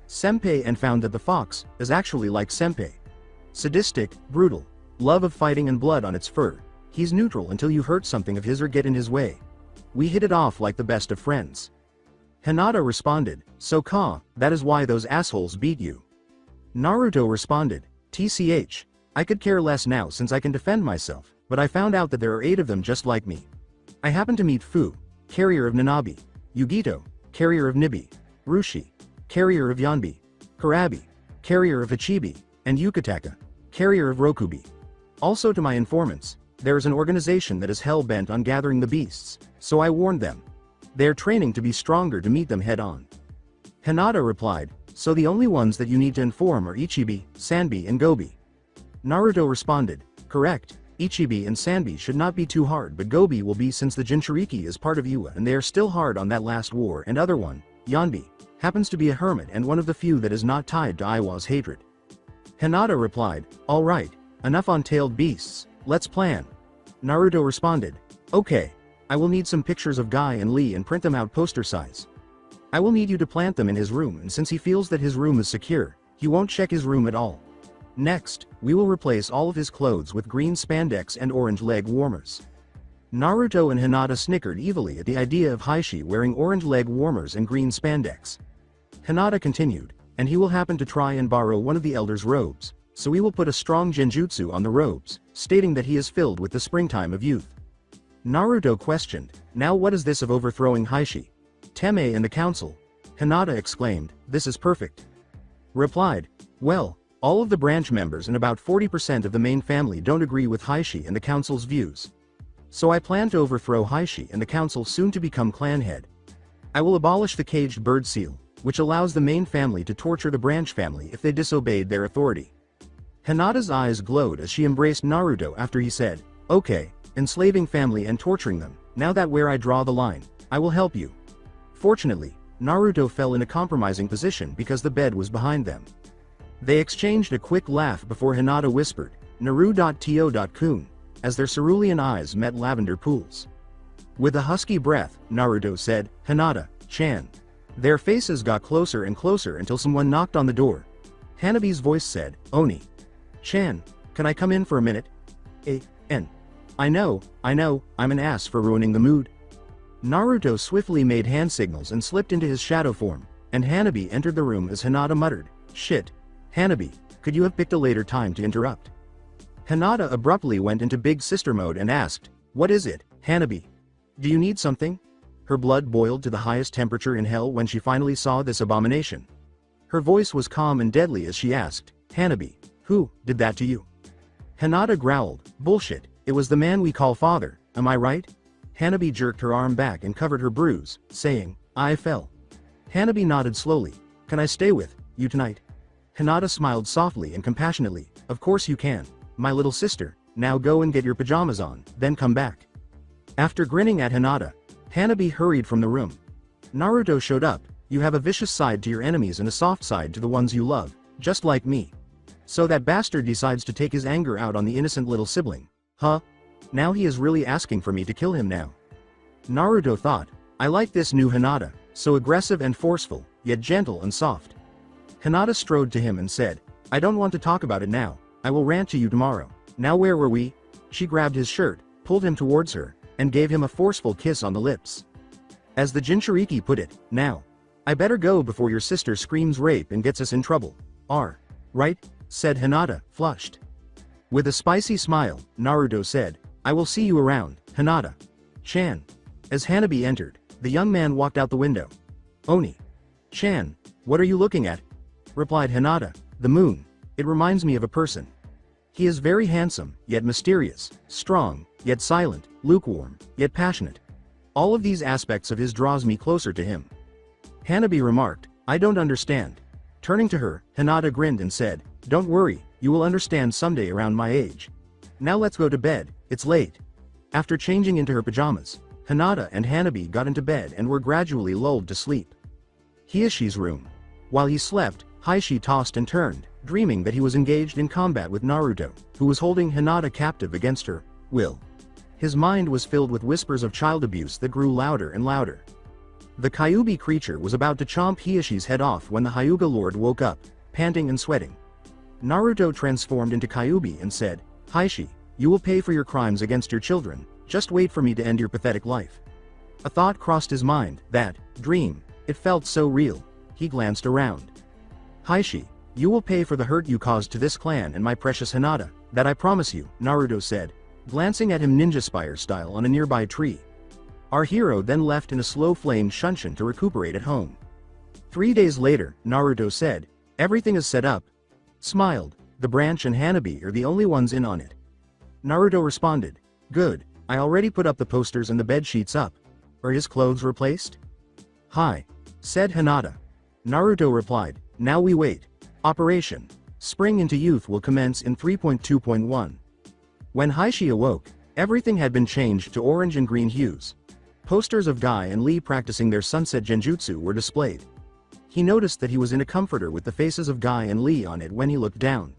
Senpai and found that the fox is actually like Senpai. Sadistic, brutal, love of fighting and blood on its fur. He's neutral until you hurt something of his or get in his way. We hit it off like the best of friends. Hinata responded, so that is why those assholes beat you. Naruto responded, TCH, I could care less now since I can defend myself, but I found out that there are 8 of them just like me. I happened to meet Fu, carrier of Nanabi, Yugito, carrier of Nibi, Rushi, carrier of Yanbi, Karabi, carrier of Ichibi, and Yukataka, carrier of Rokubi. Also to my informants, there is an organization that is hell-bent on gathering the beasts, so I warned them. They are training to be stronger to meet them head-on. Hinata replied, so the only ones that you need to inform are Ichibi, Sanbi and Gobi. Naruto responded, correct, Ichibi and Sanbi should not be too hard but Gobi will be since the Jinchuriki is part of Iwa and they are still hard on that last war and other one, Yanbi, happens to be a hermit and one of the few that is not tied to Iwa's hatred. Hinata replied, alright, enough on tailed beasts, let's plan. Naruto responded, okay. I will need some pictures of Guy and Lee and print them out poster size. I will need you to plant them in his room, and since he feels that his room is secure, he won't check his room at all. Next, we will replace all of his clothes with green spandex and orange leg warmers. Naruto and Hinata snickered evilly at the idea of Heishi wearing orange leg warmers and green spandex. Hinata continued, and he will happen to try and borrow one of the elder's robes, so we will put a strong genjutsu on the robes, stating that he is filled with the springtime of youth. Naruto questioned, now what is this of overthrowing Heishi? Teme and the council? Hinata exclaimed, this is perfect. Replied, well, all of the branch members and about 40% of the main family don't agree with Heishi and the council's views. So I plan to overthrow Heishi and the council soon to become clan head. I will abolish the caged bird seal, which allows the main family to torture the branch family if they disobeyed their authority. Hinata's eyes glowed as she embraced Naruto after he said, okay, enslaving family and torturing them, now that where I draw the line, I will help you. Fortunately, Naruto fell in a compromising position because the bed was behind them. They exchanged a quick laugh before Hinata whispered, Naru.to.kun, as their cerulean eyes met lavender pools. With a husky breath, Naruto said, Hinata-chan. Their faces got closer and closer until someone knocked on the door. Hanabi's voice said, Oni-chan, can I come in for a minute? I know, I'm an ass for ruining the mood. Naruto swiftly made hand signals and slipped into his shadow form, and Hanabi entered the room as Hinata muttered, shit. Hanabi, could you have picked a later time to interrupt? Hinata abruptly went into big sister mode and asked, what is it, Hanabi? Do you need something? Her blood boiled to the highest temperature in hell when she finally saw this abomination. Her voice was calm and deadly as she asked, Hanabi, who did that to you? Hinata growled, bullshit, it was the man we call father, am I right? Hanabi jerked her arm back and covered her bruise, saying, I fell. Hanabi nodded slowly, can I stay with you tonight? Hinata smiled softly and compassionately, of course you can, my little sister, now go and get your pajamas on, then come back. After grinning at Hinata, Hanabi hurried from the room. Naruto showed up, you have a vicious side to your enemies and a soft side to the ones you love, just like me. So that bastard decides to take his anger out on the innocent little sibling, huh? Now he is really asking for me to kill him now. Naruto thought, I like this new Hinata, so aggressive and forceful, yet gentle and soft. Hinata strode to him and said, I don't want to talk about it now, I will rant to you tomorrow. Now where were we? She grabbed his shirt, pulled him towards her, and gave him a forceful kiss on the lips. As the Jinchuriki put it, now. I better go before your sister screams rape and gets us in trouble. Right? Said Hinata, flushed. With a spicy smile, Naruto said, I will see you around, Hinata-chan. As Hanabi entered, the young man walked out the window. Oni-chan, what are you looking at? Replied Hinata, the moon, it reminds me of a person. He is very handsome, yet mysterious, strong, yet silent, lukewarm, yet passionate. All of these aspects of his draws me closer to him. Hanabi remarked, I don't understand. Turning to her, Hinata grinned and said, don't worry, you will understand someday around my age. Now let's go to bed, it's late. After changing into her pajamas, Hinata and Hanabi got into bed and were gradually lulled to sleep. Hiashi's room. While he slept, Heishi tossed and turned, dreaming that he was engaged in combat with Naruto, who was holding Hinata captive against her will. His mind was filled with whispers of child abuse that grew louder and louder. The Kyuubi creature was about to chomp Hiashi's head off when the Hyuga Lord woke up, panting and sweating. Naruto transformed into Kyuubi and said, Heishi, you will pay for your crimes against your children, just wait for me to end your pathetic life. A thought crossed his mind, that dream, it felt so real. He glanced around. Heishi, you will pay for the hurt you caused to this clan and my precious Hinata, that I promise you, Naruto said, glancing at him ninja spire style on a nearby tree. Our hero then left in a slow-flamed shunshin to recuperate at home. 3 days later, Naruto said, everything is set up. Smiled, the branch and Hanabi are the only ones in on it. Naruto responded, good, I already put up the posters and the bed sheets up. Are his clothes replaced? Hi. Said Hinata. Naruto replied, now we wait. Operation Spring into Youth will commence in 3.2.1. When Heishi awoke, everything had been changed to orange and green hues. Posters of Guy and Lee practicing their sunset genjutsu were displayed. He noticed that he was in a comforter with the faces of Guy and Lee on it when he looked down.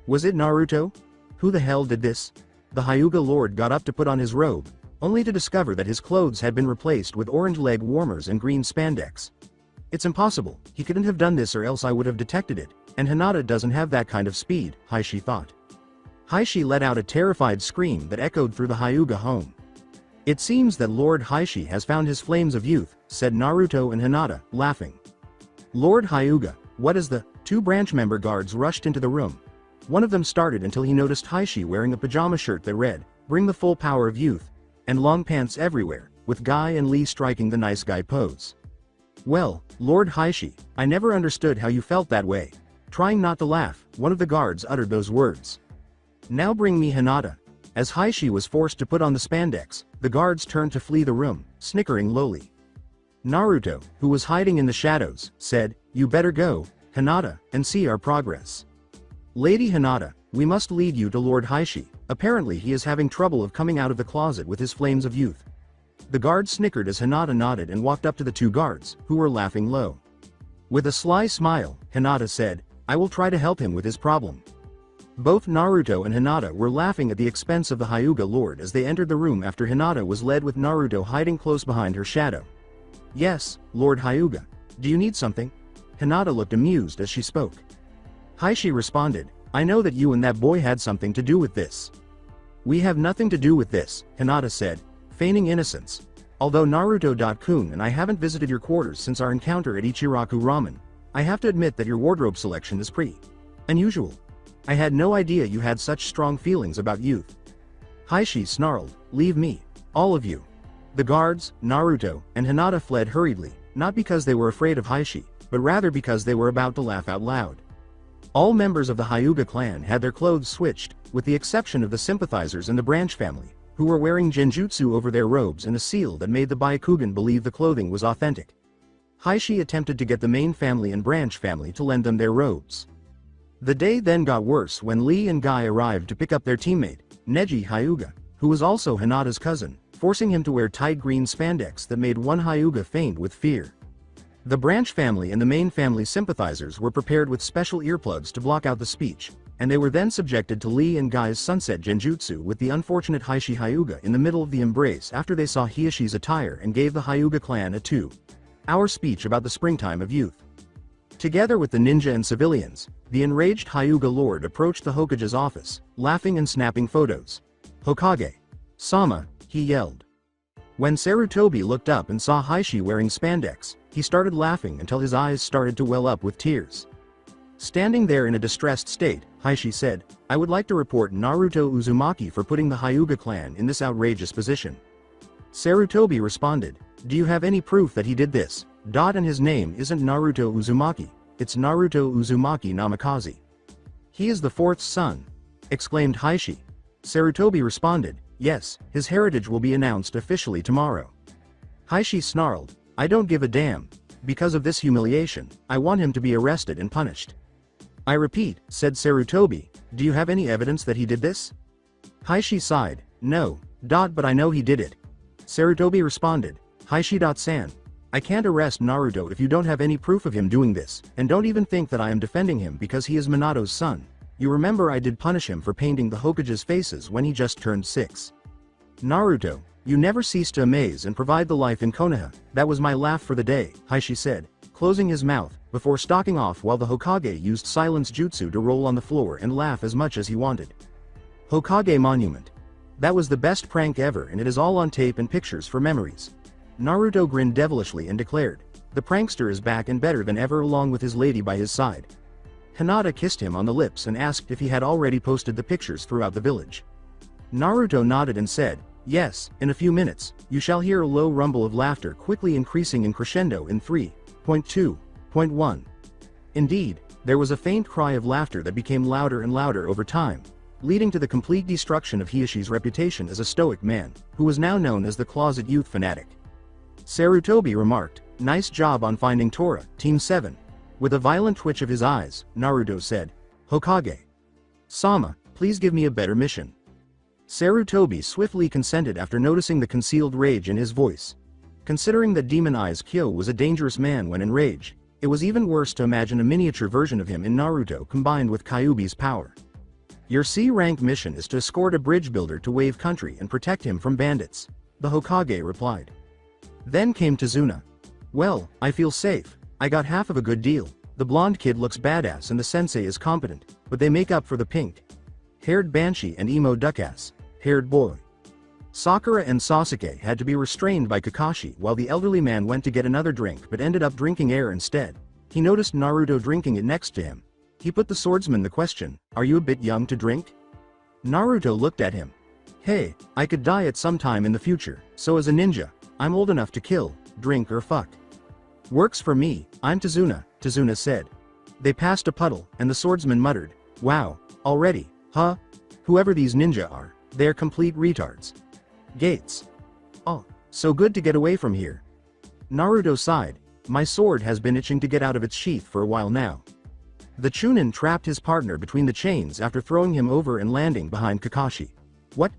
Was it Naruto? Who the hell did this? The Hyuga Lord got up to put on his robe, only to discover that his clothes had been replaced with orange leg warmers and green spandex. It's impossible, he couldn't have done this or else I would have detected it, and Hinata doesn't have that kind of speed, Heishi thought. Heishi let out a terrified scream that echoed through the Hyuga home. It seems that Lord Heishi has found his flames of youth, said Naruto and Hinata, laughing. Lord Hyuga, what is the— Two branch member guards rushed into the room. One of them started until he noticed Heishi wearing a pajama shirt that read, "Bring the full power of youth," and long pants everywhere, with Guy and Lee striking the nice guy pose. Well, Lord Heishi, I never understood how you felt that way. Trying not to laugh, one of the guards uttered those words. Now bring me Hinata. As Heishi was forced to put on the spandex, the guards turned to flee the room, snickering lowly. Naruto, who was hiding in the shadows, said, "You better go, Hinata, and see our progress. Lady Hinata, we must lead you to Lord Heishi. Apparently he is having trouble of coming out of the closet with his flames of youth." The guard snickered as Hinata nodded and walked up to the two guards, who were laughing low. With a sly smile, Hinata said, "I will try to help him with his problem." Both Naruto and Hinata were laughing at the expense of the Hyuga Lord as they entered the room after Hinata was led with Naruto hiding close behind her shadow. "Yes, Lord Hyuga. Do you need something?" Hinata looked amused as she spoke. Heishi responded, "I know that you and that boy had something to do with this." "We have nothing to do with this," Hinata said, feigning innocence. "Although Naruto-kun and I haven't visited your quarters since our encounter at Ichiraku Ramen, I have to admit that your wardrobe selection is pretty unusual. I had no idea you had such strong feelings about youth." Heishi snarled, "Leave me. All of you." The guards, Naruto, and Hinata fled hurriedly, not because they were afraid of Heishi, but rather because they were about to laugh out loud. All members of the Hyuga clan had their clothes switched, with the exception of the sympathizers and the branch family, who were wearing genjutsu over their robes and a seal that made the Byakugan believe the clothing was authentic. Heishi attempted to get the main family and branch family to lend them their robes. The day then got worse when Lee and Guy arrived to pick up their teammate, Neji Hyuga, who was also Hinata's cousin, forcing him to wear tight green spandex that made one Hyuga faint with fear. The branch family and the main family sympathizers were prepared with special earplugs to block out the speech, and they were then subjected to Lee and Guy's sunset genjutsu with the unfortunate Heishi Hyuga in the middle of the embrace after they saw Hiashi's attire and gave the Hyuga clan a 2-hour speech about the springtime of youth. Together with the ninja and civilians, the enraged Hyuga Lord approached the Hokage's office, laughing and snapping photos. "Hokage! Sama!" he yelled. When Sarutobi looked up and saw Heishi wearing spandex, he started laughing until his eyes started to well up with tears. Standing there in a distressed state, Heishi said, "I would like to report Naruto Uzumaki for putting the Hyuga clan in this outrageous position." Sarutobi responded, "Do you have any proof that he did this? And his name isn't Naruto Uzumaki, it's Naruto Uzumaki Namikaze. He is the fourth son," exclaimed Heishi. Sarutobi responded, "Yes, his heritage will be announced officially tomorrow." Heishi snarled, "I don't give a damn. Because of this humiliation, I want him to be arrested and punished." "I repeat," said Sarutobi, "do you have any evidence that he did this?" Heishi sighed, "No, but I know he did it." Sarutobi responded, "Heishi-san, I can't arrest Naruto if you don't have any proof of him doing this, and don't even think that I am defending him because he is Minato's son. You remember I did punish him for painting the Hokage's faces when he just turned 6. Naruto, you never cease to amaze and provide the life in Konoha. That was my laugh for the day," Heishi said, closing his mouth, before stalking off while the Hokage used silence jutsu to roll on the floor and laugh as much as he wanted. Hokage Monument. That was the best prank ever and it is all on tape and pictures for memories. Naruto grinned devilishly and declared, "The prankster is back and better than ever along with his lady by his side." Hinata kissed him on the lips and asked if he had already posted the pictures throughout the village. Naruto nodded and said, "Yes, in a few minutes, you shall hear a low rumble of laughter quickly increasing in crescendo in 3.2.1. Indeed, there was a faint cry of laughter that became louder and louder over time, leading to the complete destruction of Hiashi's reputation as a stoic man, who was now known as the closet youth fanatic. Sarutobi remarked, "Nice job on finding Tora, Team 7. With a violent twitch of his eyes, Naruto said, "Hokage. Sama, please give me a better mission." Sarutobi swiftly consented after noticing the concealed rage in his voice. Considering that Demon Eyes Kyo was a dangerous man when enraged, it was even worse to imagine a miniature version of him in Naruto combined with Kyuubi's power. "Your C-rank mission is to escort a bridge builder to Wave Country and protect him from bandits. the Hokage replied. Then came Tazuna. Well, I feel safe, I got half of a good deal. The blonde kid looks badass and the sensei is competent, but they make up for the pink-haired banshee and emo duck-ass-haired boy. Sakura and Sasuke had to be restrained by Kakashi while the elderly man went to get another drink but ended up drinking air instead. He noticed Naruto drinking it next to him. He put the swordsman the question, "Are you a bit young to drink?" Naruto looked at him. "Hey, I could die at some time in the future, so as a ninja, I'm old enough to kill, drink or fuck. Works for me, I'm Tazuna," Tazuna said. They passed a puddle, and the swordsman muttered, "Wow, already, huh? Whoever these ninja are, they're complete retards. Gates. Oh, so good to get away from here." Naruto sighed. "My sword has been itching to get out of its sheath for a while now." The Chunin trapped his partner between the chains after throwing him over and landing behind Kakashi. "What?"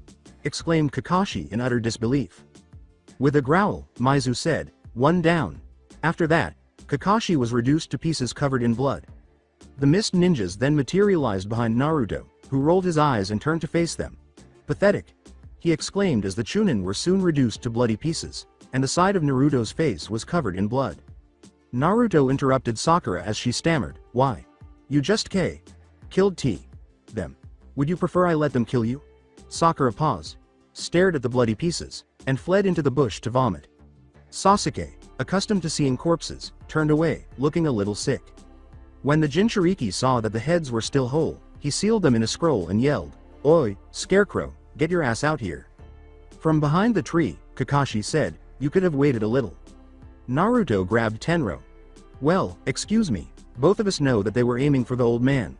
exclaimed Kakashi in utter disbelief. With a growl, Maizu said, "One down." After that, Kakashi was reduced to pieces covered in blood. The mist ninjas then materialized behind Naruto, who rolled his eyes and turned to face them. "Pathetic," he exclaimed as the Chunin were soon reduced to bloody pieces, and the side of Naruto's face was covered in blood. Naruto interrupted Sakura as she stammered, "Why? You just killed them. Would you prefer I let them kill you?" Sakura paused, stared at the bloody pieces, and fled into the bush to vomit. Sasuke, accustomed to seeing corpses, turned away, looking a little sick. When the Jinchuriki saw that the heads were still whole, he sealed them in a scroll and yelled, "Oi, Scarecrow, get your ass out here." From behind the tree, Kakashi said, "You could have waited a little." Naruto grabbed Tenro. "Well, excuse me, both of us know that they were aiming for the old man.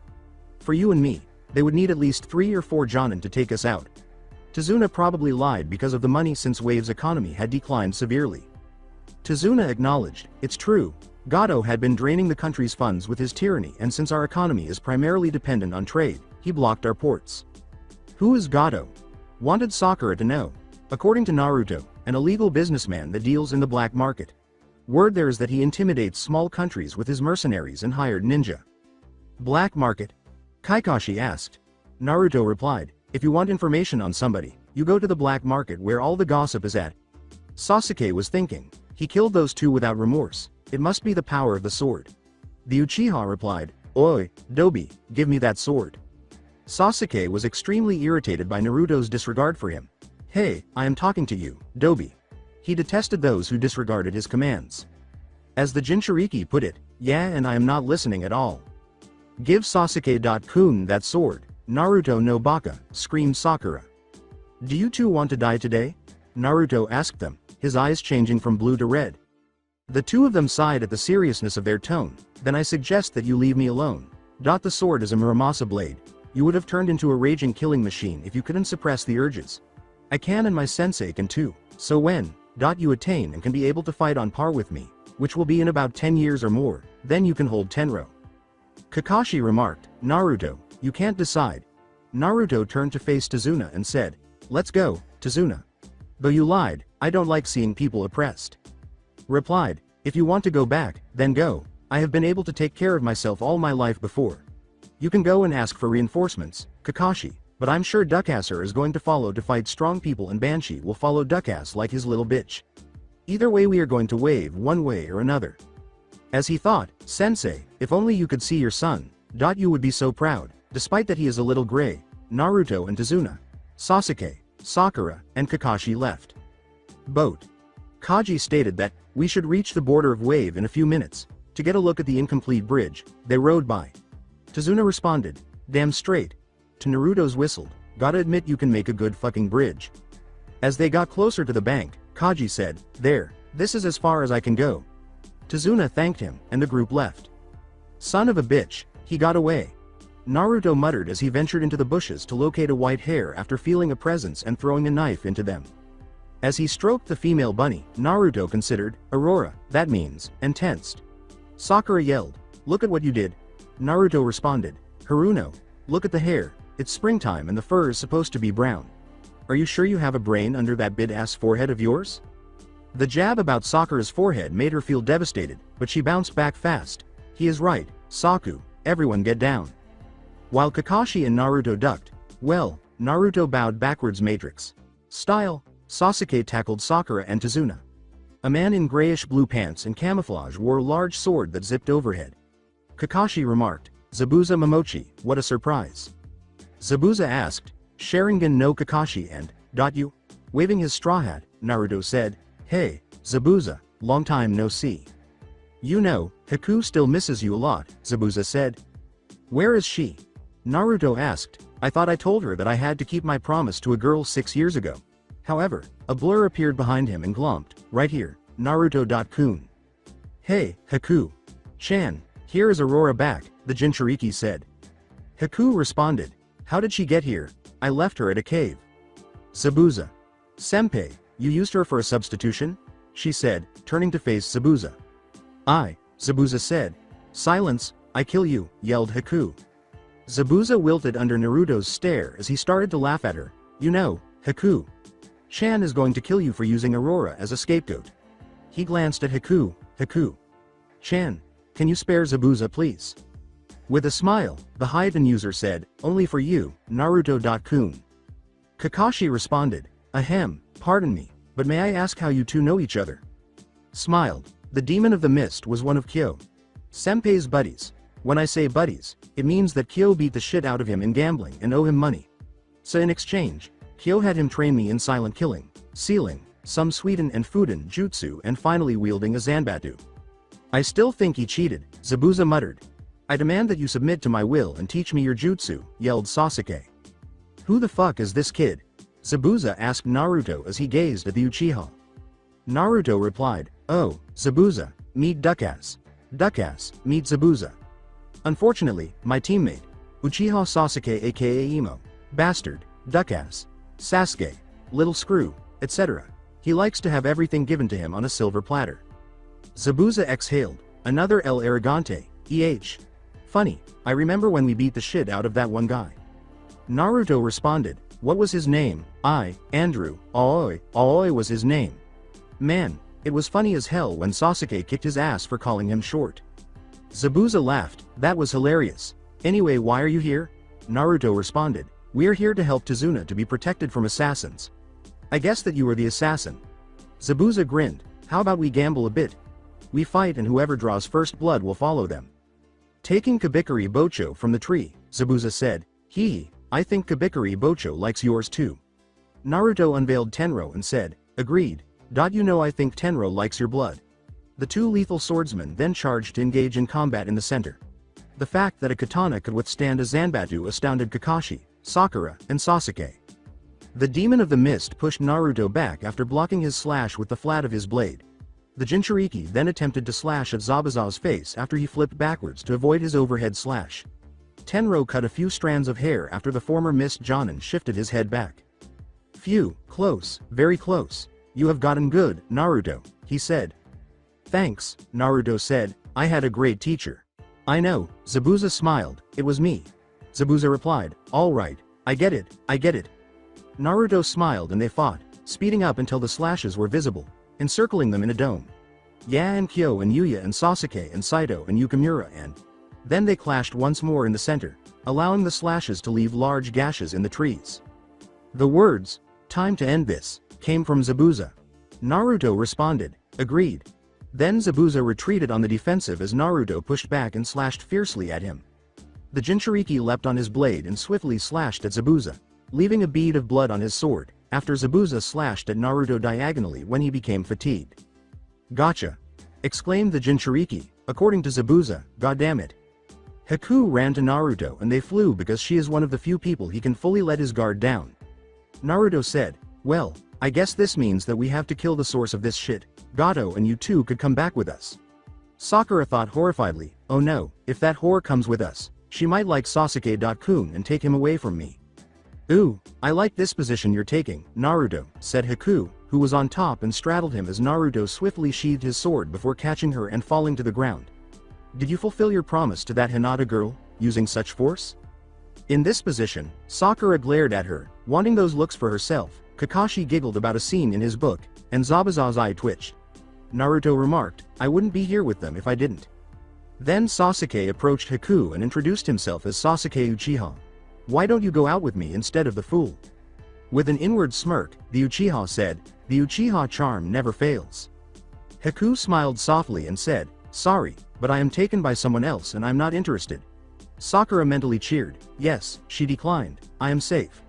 For you and me, they would need at least 3 or 4 Jonin to take us out." Tazuna probably lied because of the money since Wave's economy had declined severely. Tazuna acknowledged, "It's true, Gato had been draining the country's funds with his tyranny, and since our economy is primarily dependent on trade, he blocked our ports." "Who is Gato?" wanted Sakura to know. According to Naruto, an illegal businessman that deals in the black market. Word there is that he intimidates small countries with his mercenaries and hired ninja. "Black market?" Kakashi asked. Naruto replied, "If you want information on somebody, you go to the black market where all the gossip is at." Sasuke was thinking, he killed those two without remorse, it must be the power of the sword. The Uchiha replied, "Oi, Dobi, give me that sword." Sasuke was extremely irritated by Naruto's disregard for him. "Hey, I am talking to you, Dobi." He detested those who disregarded his commands. As the Jinchuriki put it, "Yeah, and I am not listening at all." "Give Sasuke-kun that sword, Naruto no baka," screamed Sakura. "Do you two want to die today?" Naruto asked them, his eyes changing from blue to red. The two of them sighed at the seriousness of their tone. "Then I suggest that you leave me alone. The sword is a Muramasa blade. You would have turned into a raging killing machine if you couldn't suppress the urges. I can and my sensei can too, so when you attain and can be able to fight on par with me, which will be in about 10 years or more, then you can hold Tenro." Kakashi remarked, "Naruto, you can't decide." Naruto turned to face Tazuna and said, "Let's go, Tazuna." "Though you lied, I don't like seeing people oppressed." Replied, "If you want to go back, then go. I have been able to take care of myself all my life before. You can go and ask for reinforcements, Kakashi, but I'm sure Duckasser is going to follow to fight strong people and Banshee will follow Duckass like his little bitch. Either way we are going to wave one way or another." As he thought, "Sensei, if only you could see your son, you would be so proud." Despite that he is a little gray, Naruto and Tazuna, Sasuke, Sakura, and Kakashi left. Boat. Kaji stated that, "We should reach the border of Wave in a few minutes. To get a look at the incomplete bridge, they rode by." Tazuna responded, "Damn straight." To Naruto's whistled, "Gotta admit you can make a good fucking bridge." As they got closer to the bank, Kaji said, "There, this is as far as I can go." Tazuna thanked him, and the group left. "Son of a bitch, he got away." Naruto muttered as he ventured into the bushes to locate a white hair after feeling a presence and throwing a knife into them. As he stroked the female bunny, Naruto considered, "Aurora, that means," and tensed. Sakura yelled, "Look at what you did." Naruto responded, "Haruno, look at the hair, it's springtime and the fur is supposed to be brown. Are you sure you have a brain under that big-ass forehead of yours?" The jab about Sakura's forehead made her feel devastated, but she bounced back fast. "He is right, Saku, everyone get down." While Kakashi and Naruto ducked, well, Naruto bowed backwards Matrix style, Sasuke tackled Sakura and Tazuna. A man in grayish-blue pants and camouflage wore a large sword that zipped overhead. Kakashi remarked, "Zabuza Momochi, what a surprise." Zabuza asked, "Sharingan no Kakashi and, you?" Waving his straw hat, Naruto said, "Hey, Zabuza, long time no see." "You know, Haku still misses you a lot," Zabuza said. "Where is she?" Naruto asked. "I thought I told her that I had to keep my promise to a girl 6 years ago." However, a blur appeared behind him and glomped, "Right here, Naruto-kun." "Hey, Haku. Chan, here is Aurora back," the Jinchuriki said. Haku responded, "How did she get here? I left her at a cave." Zabuza. "Senpai, you used her for a substitution?" she said, turning to face Zabuza. Zabuza said. "Silence, I kill you," yelled Haku. Zabuza wilted under Naruto's stare as he started to laugh at her. "You know, Haku. Chan is going to kill you for using Aurora as a scapegoat." He glanced at Haku. "Chan, can you spare Zabuza please?" With a smile, the Hyden user said, "Only for you, Naruto-kun." Kakashi responded, "Ahem, pardon me, but may I ask how you two know each other?" Smiled. The Demon of the Mist was one of Kyo Senpai's buddies. When I say buddies, it means that Kyo beat the shit out of him in gambling and owe him money. So in exchange, Kyo had him train me in silent killing, sealing, some Suiden and Fuden jutsu and finally wielding a Zanbatsu. "I still think he cheated," Zabuza muttered. "I demand that you submit to my will and teach me your jutsu," yelled Sasuke. "Who the fuck is this kid?" Zabuza asked Naruto as he gazed at the Uchiha. Naruto replied, "Oh, Zabuza, meet Duckass. Duckass, meet Zabuza. Unfortunately, my teammate, Uchiha Sasuke aka Emo, Bastard, Duckass, Sasuke, Little Screw, etc. He likes to have everything given to him on a silver platter." Zabuza exhaled, "Another El Arrogante, Funny, I remember when we beat the shit out of that one guy." Naruto responded, "What was his name?" "Andrew, Aoi was his name. Man, it was funny as hell when Sasuke kicked his ass for calling him short." Zabuza laughed, "That was hilarious. Anyway, why are you here?" Naruto responded, "We're here to help Tazuna to be protected from assassins." "I guess that you are the assassin." Zabuza grinned, "How about we gamble a bit? We fight and whoever draws first blood will follow them." Taking Kabikari Bocho from the tree, Zabuza said, I think Kabikari Bocho likes yours too." Naruto unveiled Tenro and said, "Agreed. You know I think Tenro likes your blood." The two lethal swordsmen then charged to engage in combat in the center. The fact that a katana could withstand a Zanbatsu astounded Kakashi, Sakura, and Sasuke. The Demon of the Mist pushed Naruto back after blocking his slash with the flat of his blade. The Jinchuriki then attempted to slash at Zabuza's face after he flipped backwards to avoid his overhead slash. Tenro cut a few strands of hair after the former Mist Jonin shifted his head back. "Phew, close, very close. You have gotten good, Naruto," he said. "Thanks," Naruto said, "I had a great teacher." "I know," Zabuza smiled, "it was me." Zabuza replied, "All right, I get it. Naruto smiled and they fought, speeding up until the slashes were visible, encircling them in a dome. Ya and Kyo and Yuya and Sasuke and Saito and Yukimura and then they clashed once more in the center, allowing the slashes to leave large gashes in the trees. The words, "Time to end this," came from Zabuza. Naruto responded, "Agreed." Then Zabuza retreated on the defensive as Naruto pushed back and slashed fiercely at him. The Jinchuriki leapt on his blade and swiftly slashed at Zabuza, leaving a bead of blood on his sword, after Zabuza slashed at Naruto diagonally when he became fatigued. "Gotcha!" exclaimed the Jinchuriki, according to Zabuza, "Goddammit." Haku ran to Naruto and they flew because she is one of the few people he can fully let his guard down. Naruto said, "Well, I guess this means that we have to kill the source of this shit. Gato and you two could come back with us." Sakura thought horrifiedly, "Oh no, if that whore comes with us, she might like Sasuke-kun and take him away from me." "Ooh, I like this position you're taking, Naruto," said Haku, who was on top and straddled him as Naruto swiftly sheathed his sword before catching her and falling to the ground. "Did you fulfill your promise to that Hinata girl, using such force?" In this position, Sakura glared at her, wanting those looks for herself. Kakashi giggled about a scene in his book, and Zabuza's eye twitched. Naruto remarked, "I wouldn't be here with them if I didn't." Then Sasuke approached Haku and introduced himself as Sasuke Uchiha. "Why don't you go out with me instead of the fool?" With an inward smirk, the Uchiha said, "The Uchiha charm never fails." Haku smiled softly and said, "Sorry, but I am taken by someone else and I'm not interested." Sakura mentally cheered. Yes, she declined. I am safe.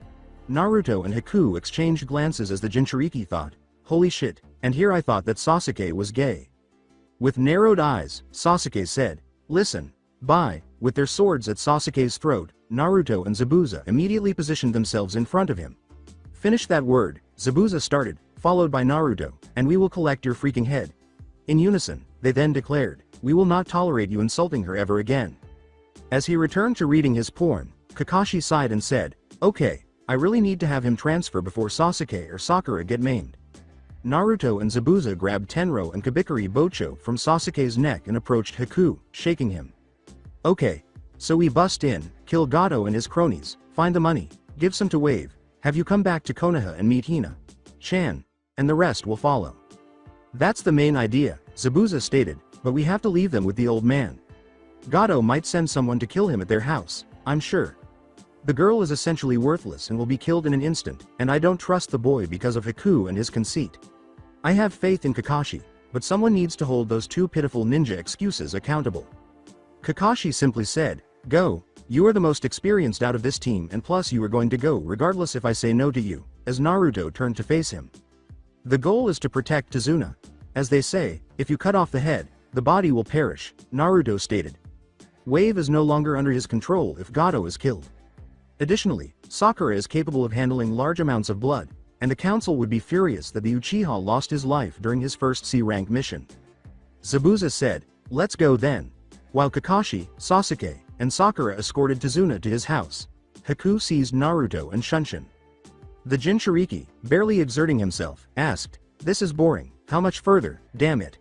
Naruto and Haku exchanged glances as the Jinchuriki thought, "Holy shit, and here I thought that Sasuke was gay." With narrowed eyes, Sasuke said, "Listen, bye." With their swords at Sasuke's throat, Naruto and Zabuza immediately positioned themselves in front of him. "Finish that word," Zabuza started, followed by Naruto, "and we will collect your freaking head." In unison, they then declared, "We will not tolerate you insulting her ever again." As he returned to reading his poem, Kakashi sighed and said, "Okay, I really need to have him transfer before Sasuke or Sakura get maimed." Naruto and Zabuza grabbed Tenro and Kabikari Bocho from Sasuke's neck and approached Haku, shaking him. "Okay, so we bust in, kill Gato and his cronies, find the money, give some to Wave, have you come back to Konoha and meet Hina Chan, and the rest will follow." "That's the main idea," Zabuza stated, "but we have to leave them with the old man. Gato might send someone to kill him at their house, I'm sure. The girl is essentially worthless and will be killed in an instant, and I don't trust the boy because of Haku and his conceit. I have faith in Kakashi, but someone needs to hold those two pitiful ninja excuses accountable." Kakashi simply said, "Go, you are the most experienced out of this team and plus you are going to go regardless if I say no to you," as Naruto turned to face him. "The goal is to protect Tazuna. As they say, if you cut off the head, the body will perish," Naruto stated. "Wave is no longer under his control if Gato is killed. Additionally, Sakura is capable of handling large amounts of blood, and the council would be furious that the Uchiha lost his life during his first C-rank mission." Zabuza said, "Let's go then." While Kakashi, Sasuke, and Sakura escorted Tazuna to his house, Haku seized Naruto and Shunshin. The Jinchuriki, barely exerting himself, asked, "This is boring, how much further, damn it."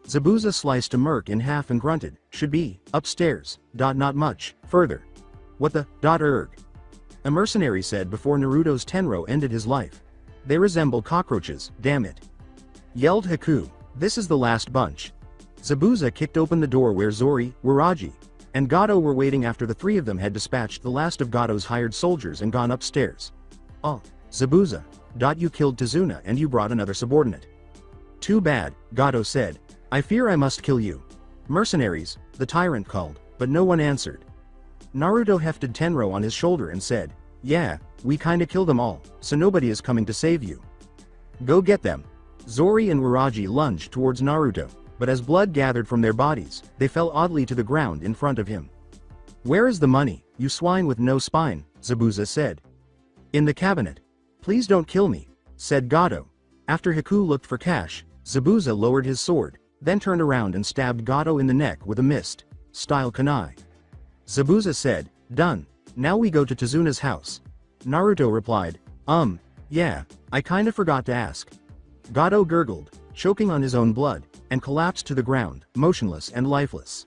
Zabuza sliced a merc in half and grunted, "Should be, upstairs, not much, further." "What the, erg?" A mercenary said before Naruto's Tenro ended his life. "They resemble cockroaches, damn it," yelled Haku. "This is the last bunch." Zabuza kicked open the door where Zori, Waraji, and Gato were waiting after the three of them had dispatched the last of Gato's hired soldiers and gone upstairs. "Oh, Zabuza. You killed Tazuna and you brought another subordinate." "Too bad," Gato said. "I fear I must kill you." "Mercenaries," the tyrant called, but no one answered. Naruto hefted Tenro on his shoulder and said, "Yeah, we kinda killed them all, so nobody is coming to save you. Go get them." Zori and Waraji lunged towards Naruto, but as blood gathered from their bodies, they fell oddly to the ground in front of him. "Where is the money, you swine with no spine?" Zabuza said. "In the cabinet." "Please don't kill me," said Gato. After Haku looked for cash, Zabuza lowered his sword, then turned around and stabbed Gato in the neck with a mist-style kunai. Zabuza said, "Done. Now we go to Tazuna's house." Naruto replied, Yeah, I kinda forgot to ask." Gato gurgled, choking on his own blood, and collapsed to the ground, motionless and lifeless.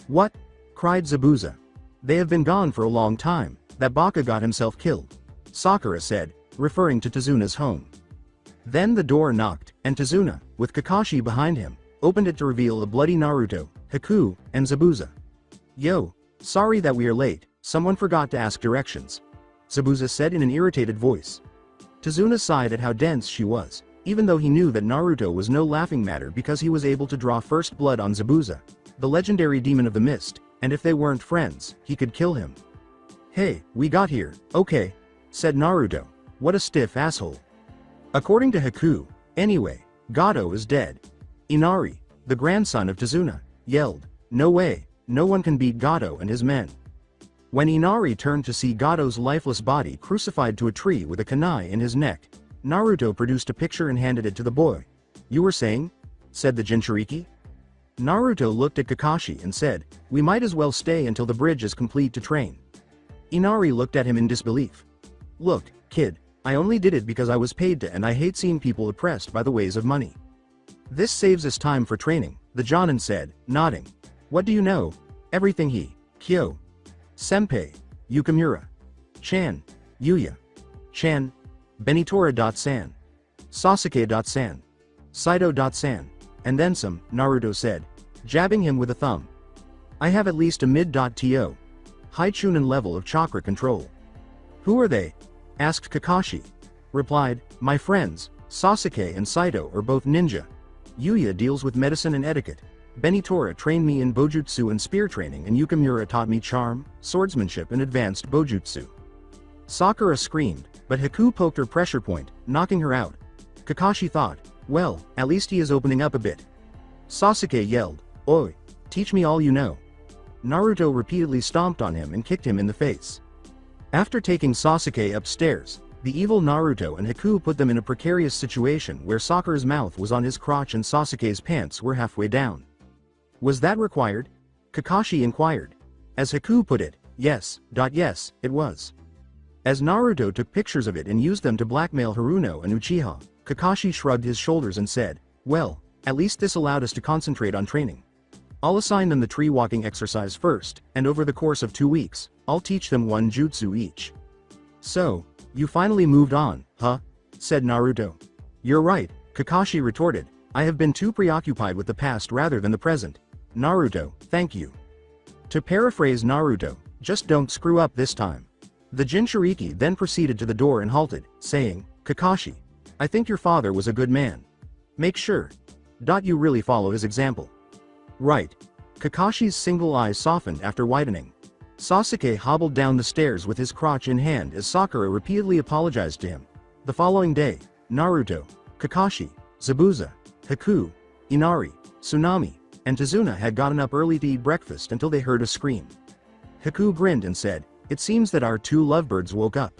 "What?" cried Zabuza. "They have been gone for a long time, that Baka got himself killed," Sakura said, referring to Tazuna's home. Then the door knocked, and Tazuna, with Kakashi behind him, opened it to reveal a bloody Naruto, Haku, and Zabuza. "Yo, sorry that we are late, someone forgot to ask directions," Zabuza said in an irritated voice. Tazuna sighed at how dense she was, even though he knew that Naruto was no laughing matter because he was able to draw first blood on Zabuza, the legendary demon of the mist, and if they weren't friends, he could kill him. "Hey, we got here, okay," said Naruto. "What a stiff asshole." According to Haku, anyway, Gato is dead. Inari, the grandson of Tazuna, yelled, "No way, no one can beat Gato and his men." When Inari turned to see Gato's lifeless body crucified to a tree with a kunai in his neck, Naruto produced a picture and handed it to the boy. "You were saying?" said the Jinchuriki. Naruto looked at Kakashi and said, "We might as well stay until the bridge is complete to train." Inari looked at him in disbelief. "Look, kid, I only did it because I was paid to and I hate seeing people oppressed by the ways of money. This saves us time for training," the Jonin said, nodding. "What do you know?" "Everything he, Kyo, Senpai, Yukamura, Chan, Yuya, Chan, Benitora.san, Sasuke.san, Saito.san, and then some," Naruto said, jabbing him with a thumb. "I have at least a mid.to, high chunin level of chakra control." "Who are they?" asked Kakashi. replied, my friends, Sasuke and Saito are both ninja. Yuya deals with medicine and etiquette. Benitora trained me in Bojutsu and spear training, and Yukimura taught me charm, swordsmanship and advanced Bojutsu. Sakura screamed, but Haku poked her pressure point, knocking her out. Kakashi thought, well, at least he is opening up a bit. Sasuke yelled, oi, teach me all you know. Naruto repeatedly stomped on him and kicked him in the face. After taking Sasuke upstairs, the evil Naruto and Haku put them in a precarious situation where Sakura's mouth was on his crotch and Sasuke's pants were halfway down. Was that required? Kakashi inquired. As Haku put it, yes, it was. As Naruto took pictures of it and used them to blackmail Haruno and Uchiha, Kakashi shrugged his shoulders and said, well, at least this allowed us to concentrate on training. I'll assign them the tree walking exercise first, and over the course of 2 weeks, I'll teach them one jutsu each. So, you finally moved on, huh? Said Naruto. You're right, Kakashi retorted. I have been too preoccupied with the past rather than the present. Naruto, thank you. To paraphrase Naruto, just don't screw up this time. The Jinchuriki then proceeded to the door and halted, saying, Kakashi, I think your father was a good man. Make sure. You really follow his example. Right. Kakashi's single eye softened after widening. Sasuke hobbled down the stairs with his crotch in hand as Sakura repeatedly apologized to him. The following day, Naruto, Kakashi, Zabuza, Haku, Inari, Tsunami, and Tazuna had gotten up early to eat breakfast until they heard a scream. Haku grinned and said, it seems that our 2 lovebirds woke up.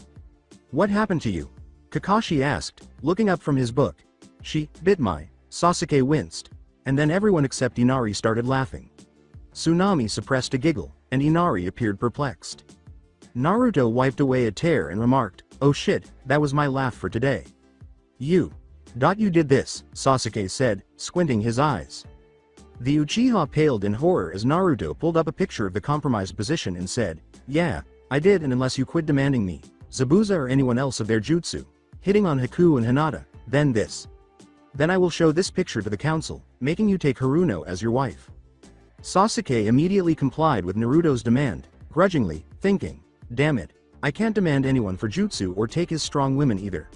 What happened to you? Kakashi asked, looking up from his book. She bit my. Sasuke winced. And then everyone except Inari started laughing. Tsunami suppressed a giggle, and Inari appeared perplexed. Naruto wiped away a tear and remarked, oh shit, that was my laugh for today. You did this, Sasuke said, squinting his eyes. The Uchiha paled in horror as Naruto pulled up a picture of the compromised position and said, yeah, I did, and unless you quit demanding me, Zabuza or anyone else of their jutsu, hitting on Haku and Hinata, then this. Then I will show this picture to the council, making you take Haruno as your wife. Sasuke immediately complied with Naruto's demand, grudgingly, thinking, damn it, I can't demand anyone for jutsu or take his strong women either.